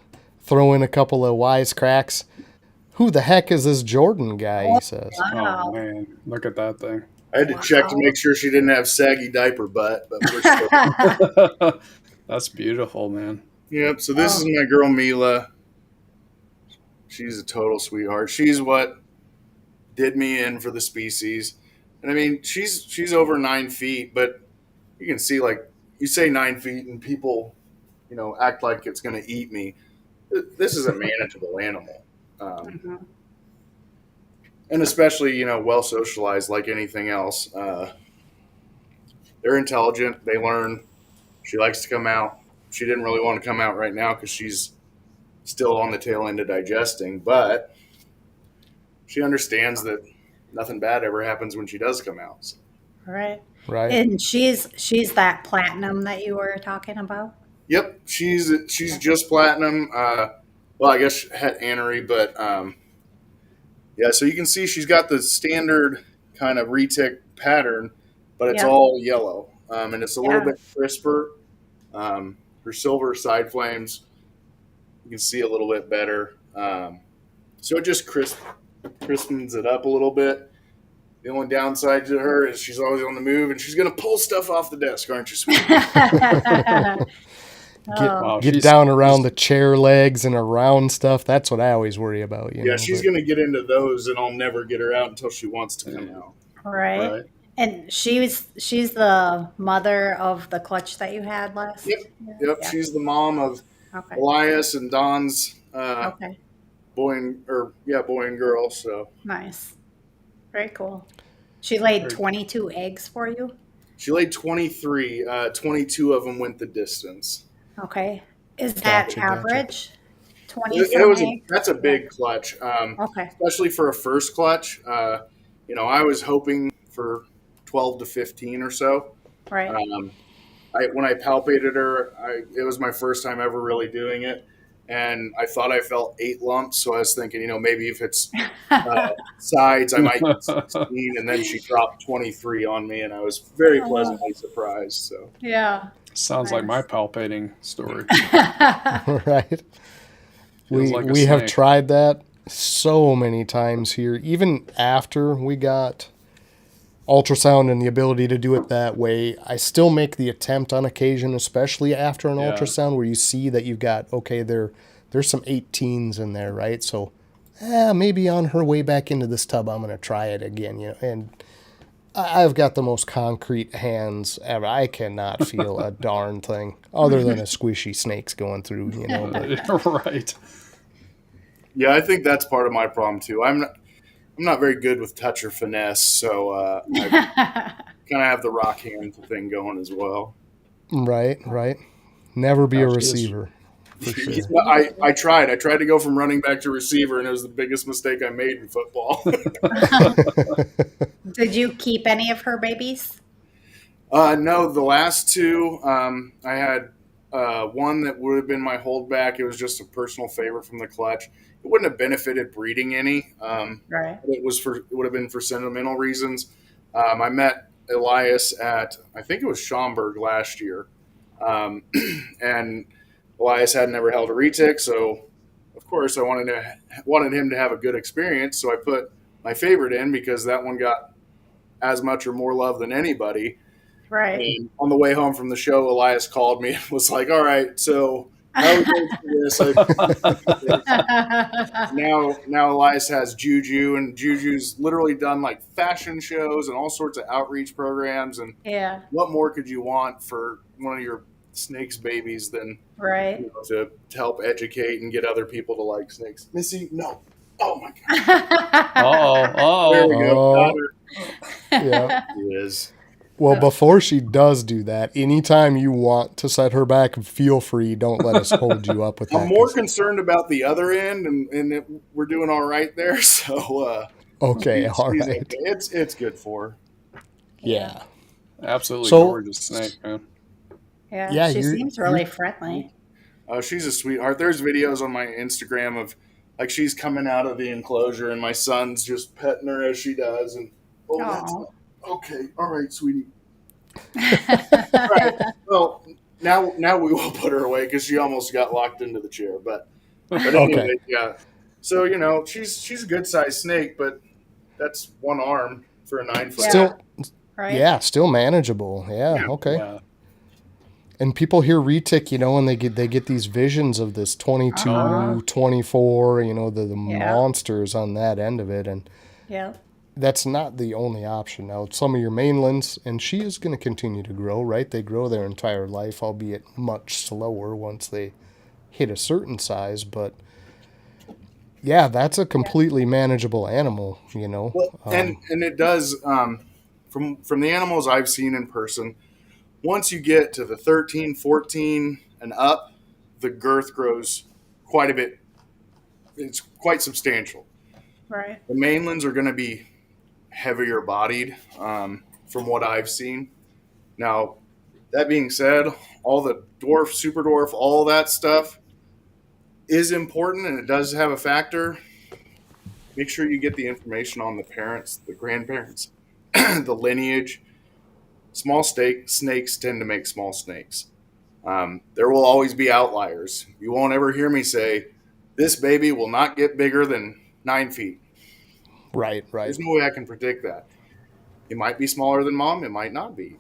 throw in a couple of wisecracks. Who the heck is this Jordan guy? He says. Wow. Oh man, look at that thing. I had to check to make sure she didn't have saggy diaper butt, but we're still. That's beautiful, man. Yep. So this is my girl Mila. She's a total sweetheart. She's what did me in for the species. And I mean, she's over 9 feet, but you can see, like, you say 9 feet and people, act like it's going to eat me. This is a manageable animal. And especially, well socialized like anything else. They're intelligent. They learn. She likes to come out. She didn't really want to come out right now because she's still on the tail end of digesting, but she understands that nothing bad ever happens when she does come out. So. Right. Right. And she's that Platinum that you were talking about. Yep, she's just Platinum. Well, I guess het anery, but yeah. So you can see she's got the standard kind of retic pattern, but it's all yellow, and it's a little bit crisper. Her silver side flames, you can see a little bit better. So it just crispens it up a little bit. The only downside to her is she's always on the move, and she's going to pull stuff off the desk, aren't you, sweetie? Get down around the chair legs and around stuff. That's what I always worry about. She's going to get into those, and I'll never get her out until she wants to come out. Right. And she's the mother of the clutch that you had last. Yep. Yeah. She's the mom of Elias and Don's boy and girl. So nice. Very cool. She laid 22 eggs for you? She laid 23. 22 of them went the distance. Okay. Is that average? 20 eggs? That's a big clutch. Especially for a first clutch. I was hoping for 12 to 15 or so. Right. When I palpated her, it was my first time ever really doing it. And I thought I felt 8 lumps, so I was thinking, maybe if it's sides, I might get 16. And then she dropped 23 on me, and I was very pleasantly surprised. So yeah, sounds like my palpating story. Right. Feels like a we have snake. tried that so many times here. Even after we got ultrasound and the ability to do it that way, I still make the attempt on occasion, especially after an Yeah. ultrasound where you see that you've got, okay, there's some 18s in there, right? So maybe on her way back into this tub, I'm going to try it again, you know. And I've got the most concrete hands ever. I cannot feel a darn thing other than a squishy snake's going through, you know. But Right. Yeah, I think that's part of my problem too. I'm not very good with touch or finesse, so I kind of have the rock hand thing going as well. right. Never be a Gosh, it is- receiver, for sure. I tried. I tried to go from running back to receiver, and it was the biggest mistake I made in football. Did you keep any of her babies? No, the last two, I had one that would have been my holdback. It was just a personal favor from the clutch. It wouldn't have benefited breeding any. Right. It would have been for sentimental reasons. I met Elias at, I think it was Schaumburg last year, and Elias had never held a retic, so of course I wanted him to have a good experience. So I put my favorite in because that one got as much or more love than anybody. Right. And on the way home from the show, Elias called me and was like, "All right, so how are we going to do this?" Now Elias has Juju, and Juju's literally done like fashion shows and all sorts of outreach programs. And Yeah. what more could you want for one of your snake's babies than Right. to help educate and get other people to like snakes? Missy, no. Oh my God. There we go. Got her. Yeah. He is. Well, before she does do that, anytime you want to set her back, feel free. Don't let us hold you up with that. I'm more concerned about the other end, and we're doing all right there. So okay, all she's right. okay. It's good for her. Yeah. Absolutely So- gorgeous snake, man. Yeah, she you're- seems really friendly. She's a sweetheart. There's videos on my Instagram of like she's coming out of the enclosure, and my son's just petting her as she does, and that's Aw. okay. All right, sweetie. All right. Well, now we will put her away because she almost got locked into the chair. But anyway, Okay. yeah. So she's a good sized snake, but that's one arm for a 9 foot. Yeah. Still, Right. yeah, still manageable. Yeah, Yeah. okay. Yeah. And people hear retic, you know, and they get these visions of this 22, Uh-huh. 24, you know, the Yeah. monsters on that end of it. And Yeah. that's not the only option. Now, some of your mainlands, and she is going to continue to grow, right? They grow their entire life, albeit much slower once they hit a certain size. But yeah, that's a completely manageable animal, you know. Well, and it does from the animals I've seen in person. Once you get to the 13, 14 and up, the girth grows quite a bit. It's quite substantial. Right. The mainlands are going to be heavier bodied from what I've seen. Now, that being said, all the dwarf, super dwarf, all that stuff is important and it does have a factor. Make sure you get the information on the parents, the grandparents, the lineage. Small snakes tend to make small snakes. There will always be outliers. You won't ever hear me say, this baby will not get bigger than 9 feet. right. There's no way I can predict that. It might be smaller than mom. It might not be.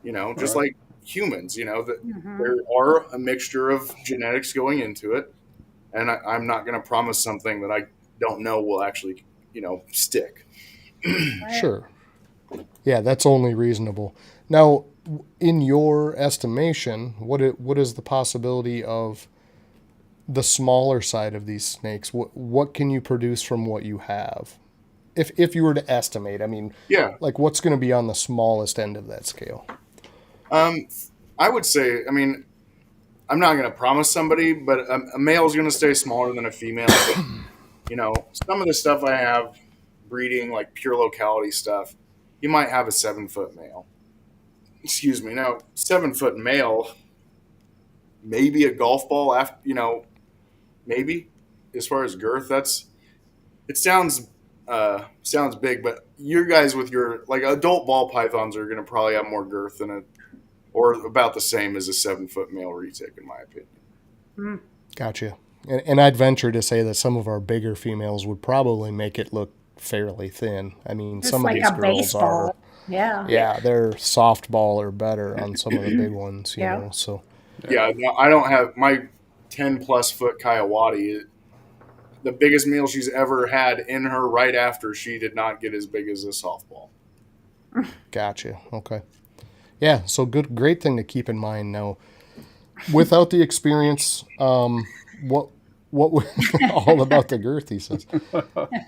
You know, just like humans, you know, that there are a mixture of genetics going into it. And I'm not going to promise something that I don't know will actually, you know, stick. Sure. Yeah, that's only reasonable. Now, in your estimation, what is the possibility of the smaller side of these snakes? What can you produce from what you have? If you were to estimate, I mean, Yeah. like what's going to be on the smallest end of that scale? I would say, I mean, I'm not going to promise somebody, but a male is going to stay smaller than a female. You know, some of the stuff I have breeding, like pure locality stuff, you might have a 7-foot male. Excuse me. Now, 7-foot male, maybe a golf ball after, you know, maybe as far as girth, it sounds big, but you guys with your, like adult ball pythons are going to probably have more girth than or about the same as a 7-foot male retic, in my opinion. Gotcha. And I'd venture to say that some of our bigger females would probably make it look fairly thin. I mean, Just some of like these a girls are, baseball. Yeah. yeah, they're softball or better on some of the big ones, you Yeah. know. So Yeah, no, I don't have my 10-plus-foot Coyote. The biggest meal she's ever had in her right after she did not get as big as a softball. gotcha. Okay. Yeah. So great thing to keep in mind now. Without the experience, what all about the girth? He says.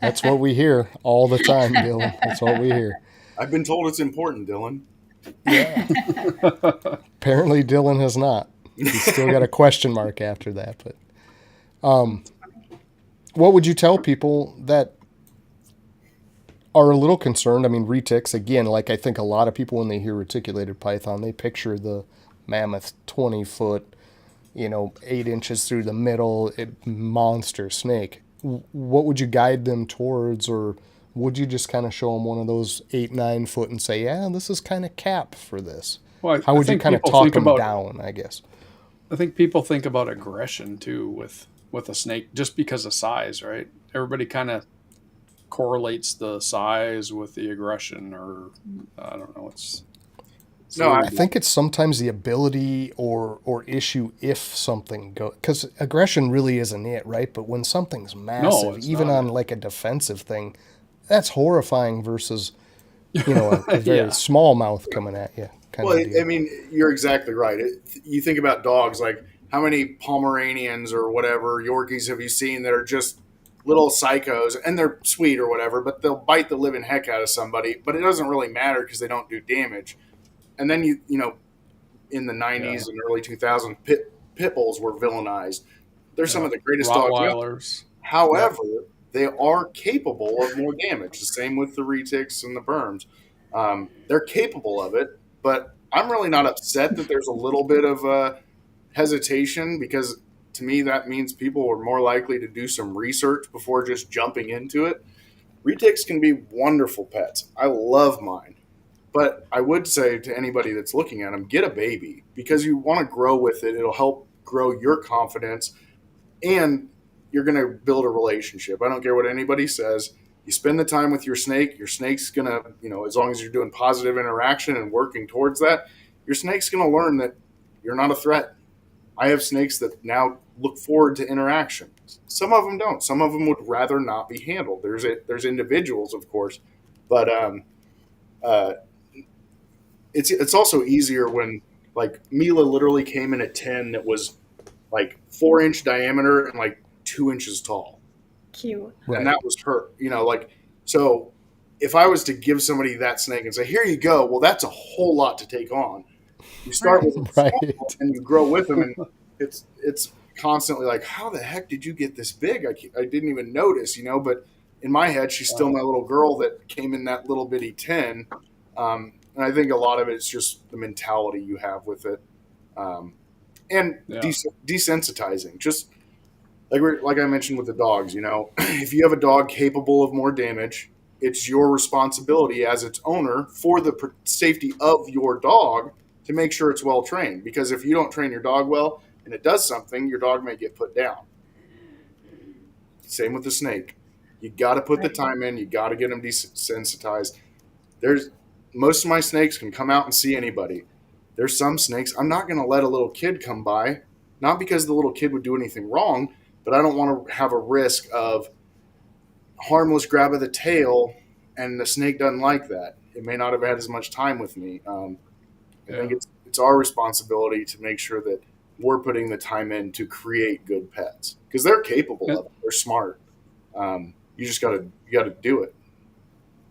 That's what we hear all the time, Dylan. That's what we hear. I've been told it's important, Dylan. Yeah. Apparently, Dylan has not. He's still got a question mark after that. But, what would you tell people that are a little concerned? I mean, retics, again, like I think a lot of people when they hear reticulated python, they picture the mammoth 20-foot, 8 inches through the middle, monster snake. What would you guide them towards, or would you just kind of show them one of those 8-9 foot and say, yeah, this is kind of cap for this? Well, How would you kind of talk them down, I guess? I think people think about aggression too with a snake just because of size, right? Everybody kind of correlates the size with the aggression, or I don't know. I think it's sometimes the ability or issue if something goes, because aggression really isn't it, right? But when something's massive, even on like a defensive thing, that's horrifying versus a very small mouth coming at you. Well, I mean, you're exactly right. You think about dogs, like how many Pomeranians or whatever Yorkies have you seen that are just little psychos, and they're sweet or whatever, but they'll bite the living heck out of somebody, but it doesn't really matter because they don't do damage. And then in the 90s and early 2000s, pit bulls were villained. They're some of the greatest dogs. However, they are capable of more damage. The same with the retics and the berms. They're capable of it, but I'm really not upset that there's a little bit of hesitation, because to me that means people are more likely to do some research before just jumping into it. Retics can be wonderful pets. I love mine. But I would say to anybody that's looking at them, get a baby, because you want to grow with it. It'll help grow your confidence, and you're going to build a relationship. I don't care what anybody says. You spend the time with your snake. Your snake's going to, as long as you're doing positive interaction and working towards that, your snake's going to learn that you're not a threat. I have snakes that now look forward to interaction. Some of them don't. Some of them would rather not be handled. There's individuals, of course, but it's also easier when, like, Mila literally came in a 10 that was like 4-inch diameter and like 2 inches tall. Cute. Right. And that was her, so if I was to give somebody that snake and say, here you go, well, that's a whole lot to take on. You start with Right. small and you grow with them, and it's constantly like, how the heck did you get this big? I didn't even notice, but in my head, she's still my little girl that came in that little bitty 10. And I think a lot of it's just the mentality you have with it, and desensitizing. Just like I mentioned with the dogs, if you have a dog capable of more damage, it's your responsibility as its owner, for the safety of your dog, to make sure it's well trained. Because if you don't train your dog well and it does something, your dog may get put down. Same with the snake. You got to put the time in. You got to get them desensitized. Most of my snakes can come out and see anybody. There's some snakes I'm not going to let a little kid come by, not because the little kid would do anything wrong, but I don't want to have a risk of harmless grab of the tail, and the snake doesn't like that. It may not have had as much time with me. I think it's our responsibility to make sure that we're putting the time in to create good pets, because they're capable of it. They're smart. You just got to do it.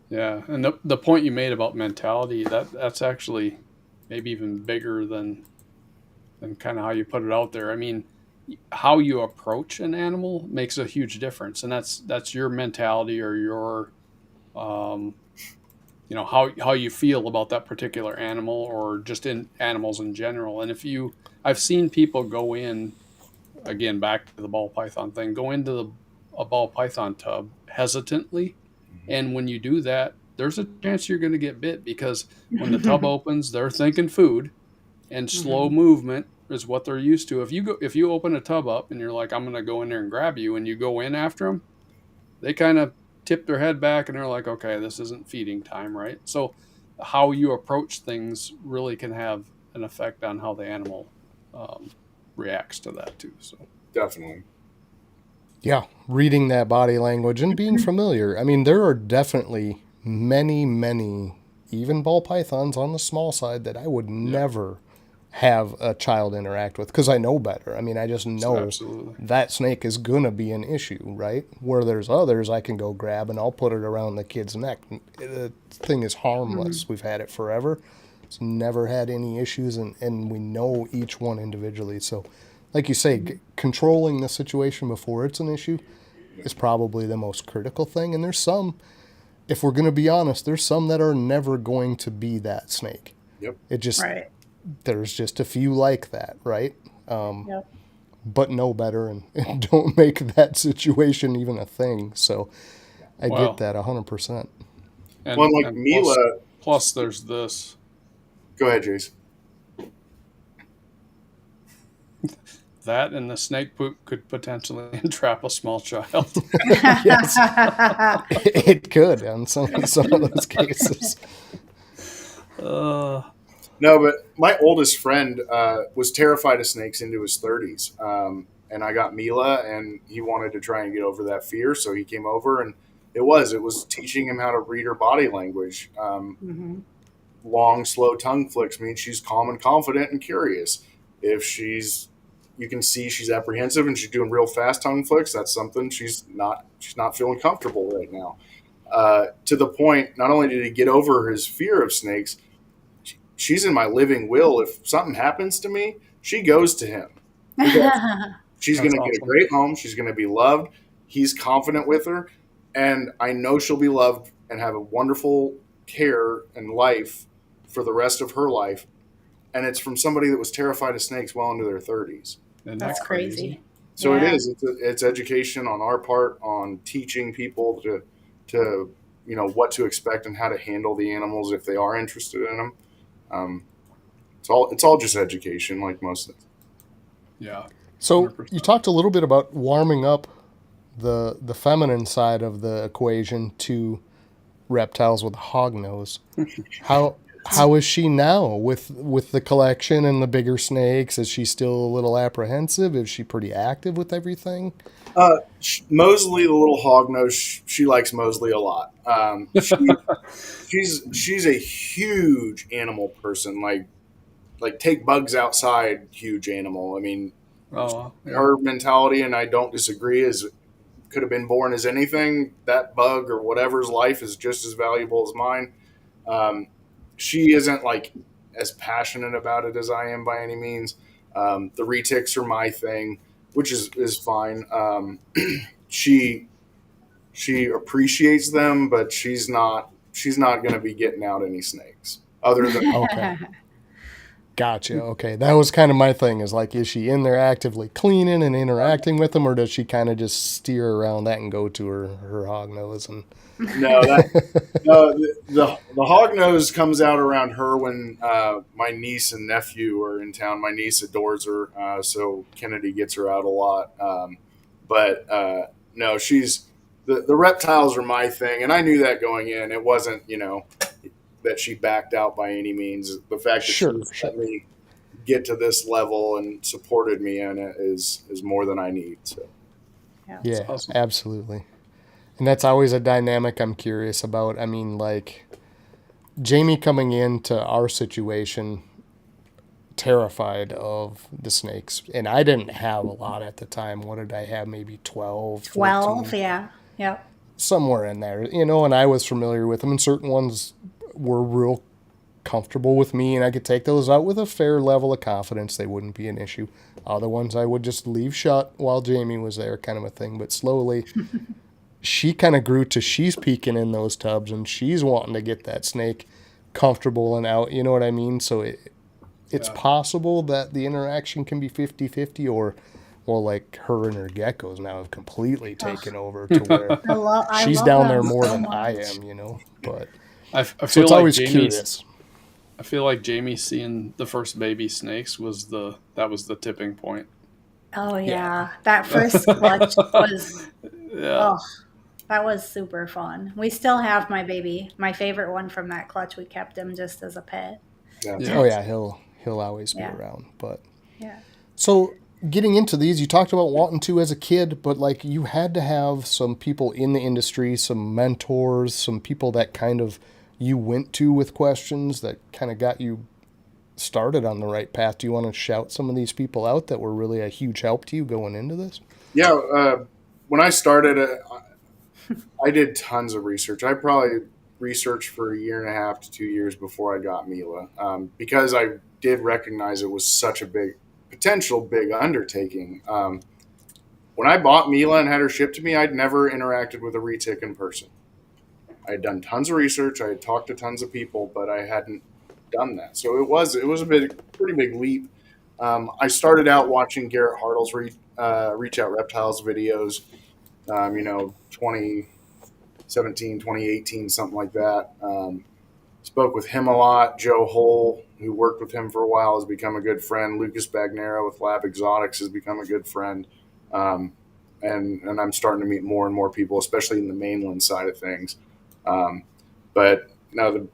Yeah, and the point you made about mentality, that's actually maybe even bigger than kind of how you put it out there. I mean, how you approach an animal makes a huge difference, and that's your mentality, or your how you feel about that particular animal, or just in animals in general. And I've seen people go in, again, back to the ball python thing, go into a ball python tub hesitantly. And when you do that, there's a chance you're going to get bit, because when the tub opens, they're thinking food and slow movement, is what they're used to. If you open a tub up and you're like, I'm going to go in there and grab you, and you go in after them, they kind of tip their head back and they're like, okay, this isn't feeding time, right? So how you approach things really can have an effect on how the animal reacts to that too. So Definitely. Yeah, reading that body language and being familiar. I mean, there are definitely many, even ball pythons on the small side that I would never have a child interact with because I know better. I mean, I just know Absolutely. that snake is going to be an issue, right? Where there's others I can go grab and I'll put it around the kid's neck. The thing is harmless. We've had it forever. It's never had any issues, and we know each one individually. So, like you say, controlling the situation before it's an issue is probably the most critical thing. And there's some, if we're going to be honest, there's some that are never going to be that snake. Yep. It just, Right. there's just a few like that, right? Yep. But know better and don't make that situation even a thing. So I get that 100%. And, Well, like and Mila. plus there's this. Go ahead, Jace. That and the snake poop could potentially entrap a small child. Yes, it could in some of those cases. No, but my oldest friend was terrified of snakes into his 30s. And I got Mila, and he wanted to try and get over that fear. So he came over, and it was teaching him how to read her body language. Long, slow tongue flicks means she's calm and confident and curious. If you can see she's apprehensive and she's doing real fast tongue flicks, that's something she's not feeling comfortable right now. To the point, not only did he get over his fear of snakes, she's in my living will. If something happens to me, she goes to him. She's going to get a great home. She's going to be loved. He's confident with her. And I know she'll be loved and have a wonderful care and life for the rest of her life. And it's from somebody that was terrified of snakes well into their 30s. And That's crazy. So it is. It's education on our part on teaching people to what to expect and how to handle the animals if they are interested in them. It's all just education, like most things. Yeah. So 100%. you talked a little bit about warming up the feminine side of the equation to reptiles with a hog nose. How is she now with the collection and the bigger snakes? Is she still a little apprehensive? Is she pretty active with everything? Mosley, the little hognose, she likes Mosley a lot. She's a huge animal person. Like take bugs outside, huge animal. I mean, her mentality, and I don't disagree, is could have been born as anything. That bug or whatever's life is just as valuable as mine. She isn't like as passionate about it as I am by any means. The retics are my thing, which is fine. She appreciates them, but she's not going to be getting out any snakes other than Okay. Gotcha. Okay. That was kind of my thing, is like, is she in there actively cleaning and interacting with them, or does she kind of just steer around that and go to her hog nose? And the hog nose comes out around her when my niece and nephew are in town. My niece adores her, so Kennedy gets her out a lot. But no, she's the reptiles are my thing, and I knew that going in. It wasn't that she backed out by any means. The fact that she let me get to this level and supported me in it is more than I need. So yeah, awesome. Absolutely. And that's always a dynamic I'm curious about. I mean, like Jamie coming into our situation, terrified of the snakes. And I didn't have a lot at the time. What did I have? Maybe 12, 14, yeah. Yep. somewhere in there, and I was familiar with them, and certain ones were real comfortable with me, and I could take those out with a fair level of confidence. They wouldn't be an issue. Other ones I would just leave shut while Jamie was there, kind of a thing. But slowly, she kind of grew to she's peeking in those tubs, and she's wanting to get that snake comfortable and out. You know what I mean? So it's possible that the interaction can be 50-50, or, well, like her and her geckos now have completely taken over to where she's down there more than I am, But I feel so it's like always curious. I feel like Jamie seeing the first baby snakes was the tipping point. Oh yeah, that first clutch was Yeah. that was super fun. We still have my baby, my favorite one from that clutch. We kept him just as a pet. Yeah. Yeah. Oh yeah, he'll always be Yeah. around. But Yeah. so getting into these, you talked about wanting to as a kid, but like you had to have some people in the industry, some mentors, some people that kind of you went to with questions that kind of got you started on the right path. Do you want to shout some of these people out that were really a huge help to you going into this? Yeah. When I started, I did tons of research. I probably researched for a year and a half to 2 years before I got Mila, because I did recognize it was such a big undertaking. When I bought Mila and had her shipped to me, I'd never interacted with a retic in person. I had done tons of research. I had talked to tons of people, but I hadn't done that. So it was a pretty big leap. I started out watching Garrett Hartle's Reach Out Reptiles videos, 2017, 2018, something like that. Spoke with him a lot. Joe Hull, who worked with him for a while, has become a good friend. Lucas Bagnero with Lab Exotics has become a good friend. And I'm starting to meet more and more people, especially in the mainland side of things. But now the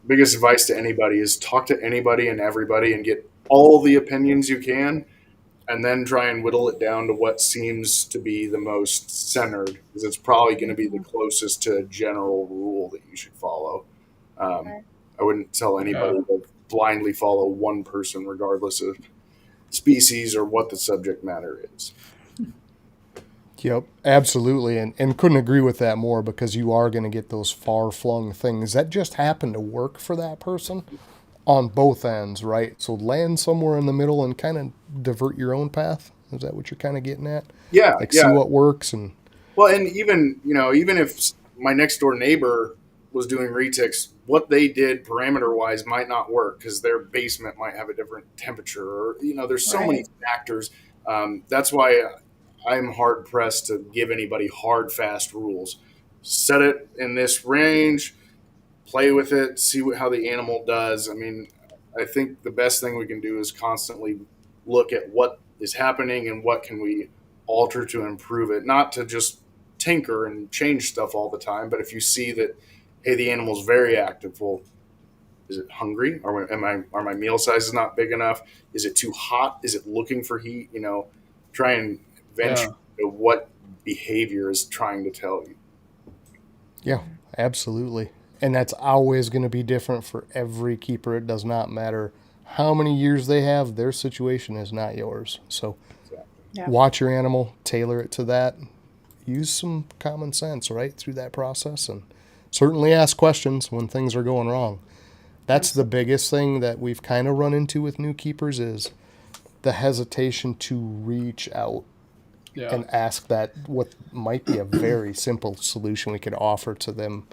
biggest advice to anybody is talk to anybody and everybody and get all the opinions you can, and then try and whittle it down to what seems to be the most centered, because it's probably going to be the closest to a general rule that you should follow. I wouldn't tell anybody to blindly follow one person, regardless of species or what the subject matter is. Yep, absolutely. And couldn't agree with that more, because you are going to get those far-flung things that just happen to work for that person on both ends, right? So land somewhere in the middle and kind of divert your own path. Is that what you're kind of getting at? Yeah. Like see what works. And well, and even if my next door neighbor was doing retics, what they did parameter wise might not work because their basement might have a different temperature, or there's so many factors. That's why I'm hard pressed to give anybody hard, fast rules. Set it in this range, play with it, see how the animal does. I mean, I think the best thing we can do is constantly look at what is happening and what can we alter to improve it. Not to just tinker and change stuff all the time, but if you see that, hey, the animal's very active, well, is it hungry? Are my meal sizes not big enough? Is it too hot? Is it looking for heat? Try and venture to what behavior is trying to tell you. yeah, absolutely. And that's always going to be different for every keeper. It does not matter how many years they have. Their situation is not yours. So watch your animal, tailor it to that. Use some common sense, right, through that process. And certainly ask questions when things are going wrong. That's the biggest thing that we've kind of run into with new keepers is the hesitation to reach out and ask that what might be a very simple solution we could offer to them,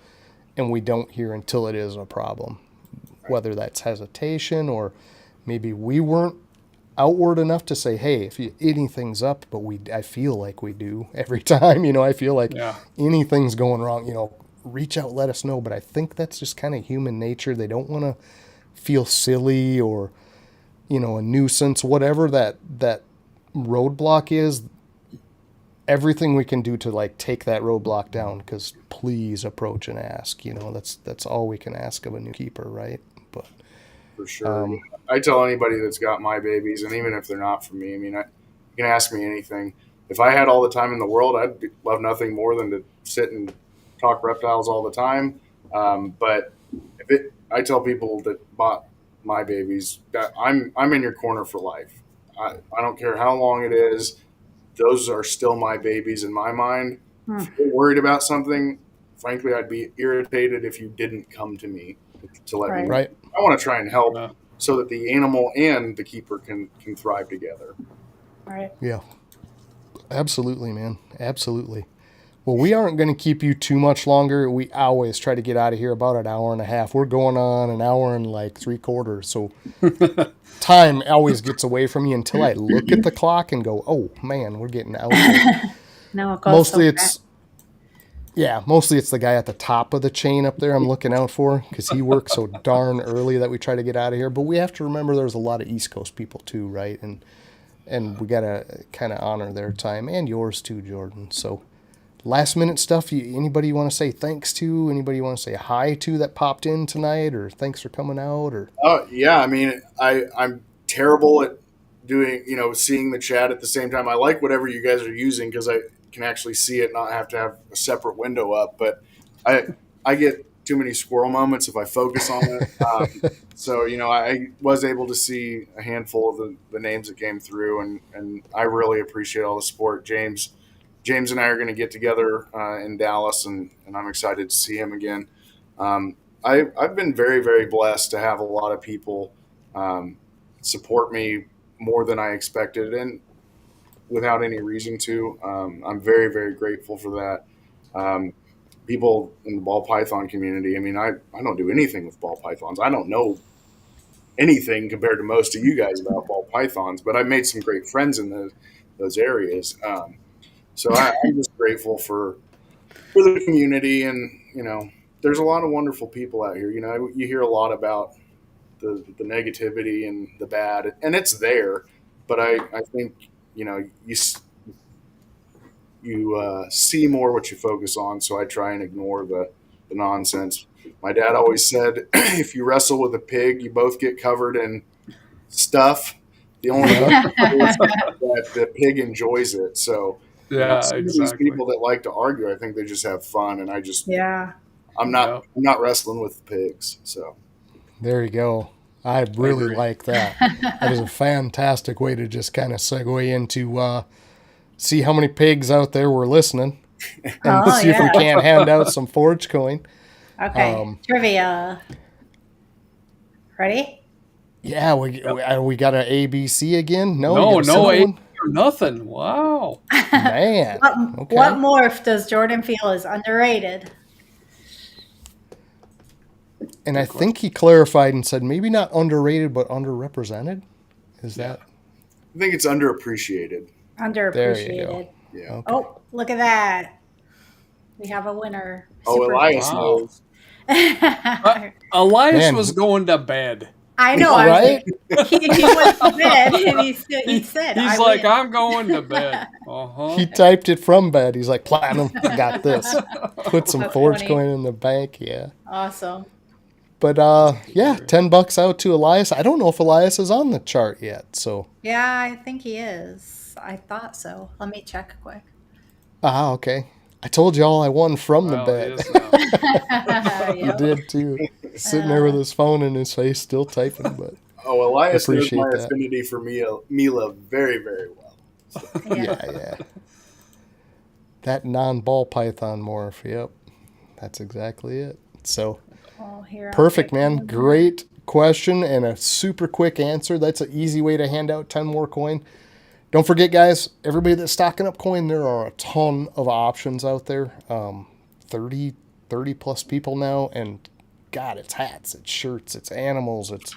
and we don't hear until it is a problem. Whether that's hesitation or maybe we weren't outward enough to say, hey, if anything's up, but I feel like we do every time, I feel like anything's going wrong, reach out, let us know. But I think that's just kind of human nature. They don't want to feel silly or, a nuisance, whatever that roadblock is. Everything we can do to like take that roadblock down, because please approach and ask, that's all we can ask of a new keeper. Right. But for sure. I tell anybody that's got my babies, and even if they're not for me, you can ask me anything. If I had all the time in the world, I'd love nothing more than to sit and talk reptiles all the time. But I tell people that bought my babies that I'm in your corner for life. I don't care how long it is. Those are still my babies in my mind. If you're worried about something, frankly, I'd be irritated if you didn't come to me to let me know. Right. I want to try and help so that the animal and the keeper can thrive together. Right. Yeah. Absolutely, man. Absolutely. Well, we aren't going to keep you too much longer. We always try to get out of here about an hour and a half. We're going on an hour and like 3/4. So time always gets away from you until I look at the clock and go, oh, man, we're getting out there. No, it goes Mostly so it's Yeah, mostly it's the guy at the top of the chain up there I'm looking out for because he works so darn early that we try to get out of here. But we have to remember there's a lot of East Coast people too, right? And we got to kind of honor their time and yours too, Jordan. So last minute stuff, anybody you want to say thanks to? Anybody you want to say hi to that popped in tonight, or thanks for coming out? Or Oh yeah, I mean, I'm terrible at doing, seeing the chat at the same time. I like whatever you guys are using because I can actually see it, not have to have a separate window up. But I get too many squirrel moments if I focus on it. So I was able to see a handful of the names that came through, and I really appreciate all the support. James and I are going to get together in Dallas, and I'm excited to see him again. I've been very, very blessed to have a lot of people support me more than I expected, and without any reason to. I'm very, very grateful for that. People in the ball python community, I mean, I don't do anything with ball pythons. I don't know anything compared to most of you guys about ball pythons, but I've made some great friends in those areas. So I'm just grateful for the community, and there's a lot of wonderful people out here. You hear a lot about the negativity and the bad, and it's there, but I think you see more what you focus on. So I try and ignore the nonsense. My dad always said, if you wrestle with a pig, you both get covered in stuff. The only is that the pig enjoys it. So Yeah, some of these exactly. people that like to argue, I think they just have fun, and Yeah. I'm not wrestling with pigs. So there you go. I really agree. like that. That is a fantastic way to just kind of segue into see how many pigs out there were listening, and see if we can't hand out some Forge coin. Okay. Trivia. Ready? Yeah, we got an ABC again. No, No, you got a simple A one? or nothing. Wow. Man. Okay. What morph does Jordan feel is underrated? And I think he clarified and said maybe not underrated, but underrepresented. Is that? I think it's underappreciated. Underappreciated. Yeah. Okay. Oh, look at that. We have a winner. Oh, Super Elias Wow. knows. Elias Man. was going to bed. I know. All I was right. like, he went to bed and he said, He's I like, win. I'm going to bed. Uh-huh. He typed it from bed. He's like, Platinum, I got this. Put some That's Forge funny. coin in the bank. Yeah. Awesome. But yeah, $10 out to Elias. I don't know if Elias is on the chart yet. So Yeah, I think he is. I thought so. Let me check quick. okay. I told y'all I won from the Well, bet. he is now. He did too. Sitting there with his phone in his face, still typing. But Oh, Elias knows Appreciate my that. affinity for Mila very, very well. yeah. That non-ball python morph. Yep, that's exactly it. So Oh, here, I'll perfect, take man. one. Great question and a super quick answer. That's an easy way to hand out 10 more coin. Don't forget, guys, everybody that's stocking up coin, there are a ton of options out there. 30 plus people now, and God, it's hats, it's shirts, it's animals, it's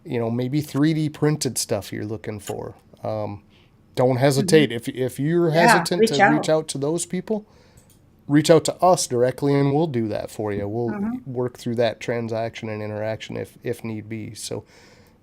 maybe 3D printed stuff you're looking for. Don't hesitate. If you're hesitant reach to reach out. out to those people, reach out to us directly and we'll do that for you. We'll work through that transaction and interaction if need be. So,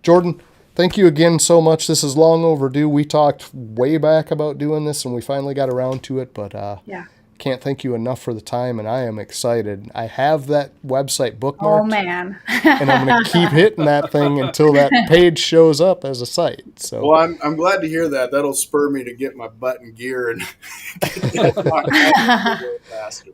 Jordan, thank you again so much. This is long overdue. We talked way back about doing this and we finally got around to it, but Yeah. can't thank you enough for the time, and I am excited. I have that website bookmarked, Oh, man. and I'm going to keep hitting that thing until that page shows up as a site. So, Well, I'm glad to hear that. That'll spur me to get my butt in gear and get that podcast a little faster.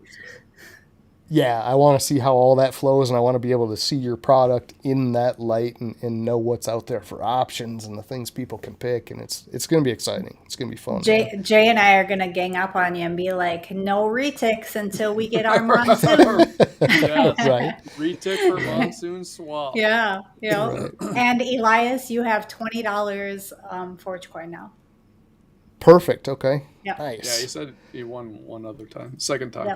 yeah, I want to see how all that flows, and I want to be able to see your product in that light and know what's out there for options and the things people can pick, and it's going to be exciting. It's going to be fun. Jay and I are going to gang up on you and be like, no reticks until we get our monsoon. Yes. Right. Retic for monsoon swap. Yeah. And Elias, you have $20 Forge coin now. Perfect. Okay. Yep. Nice. Yeah, he said he won one other time. Second time.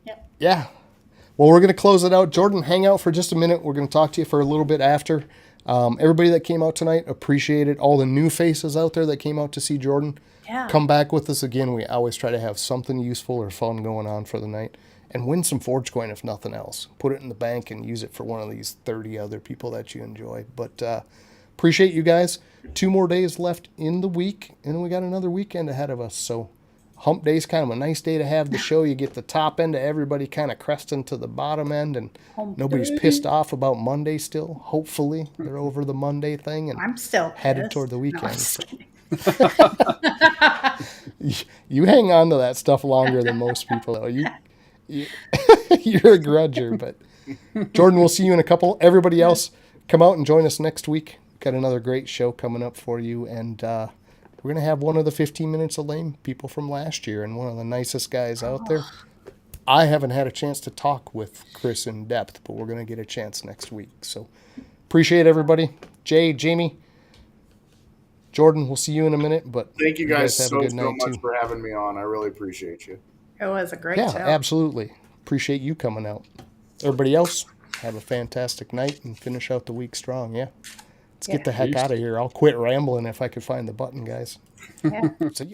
Yep. Yeah. Well, we're going to close it out. Jordan, hang out for just a minute. We're going to talk to you for a little bit after. Everybody that came out tonight, appreciate it. All the new faces out there that came out to see Jordan, Yeah. come back with us again. We always try to have something useful or fun going on for the night. and win some Forge coin if nothing else. Put it in the bank and use it for one of these 30 other people that you enjoy. But appreciate you guys. 2 more days left in the week, and we got another weekend ahead of us. So hump day's kind of a nice day to have the show. You get the top end of everybody kind of cresting to the bottom end, and nobody's pissed off about Monday still. Hopefully they're over the Monday thing and I'm still headed pissed. toward the No, I'm weekend. just kidding. You hang on to that stuff longer than most people, though. You're a grudger, but Jordan, we'll see you in a couple. Everybody else, come out and join us next week. Got another great show coming up for you, and we're going to have one of the 15 Minutes of Lame people from last year and one of the nicest guys out there. I haven't had a chance to talk with Chris in depth, but we're going to get a chance next week. So appreciate everybody. Jay, Jamie, Jordan, we'll see you in a minute. But thank you guys have so a good night much too. for having me on. I really appreciate you. It was a great Yeah, show. absolutely. Appreciate you coming out. Everybody else, have a fantastic night and finish out the week strong. Yeah. Let's get the heck out of here. I'll quit rambling if I could find the button, guys. Yeah. So,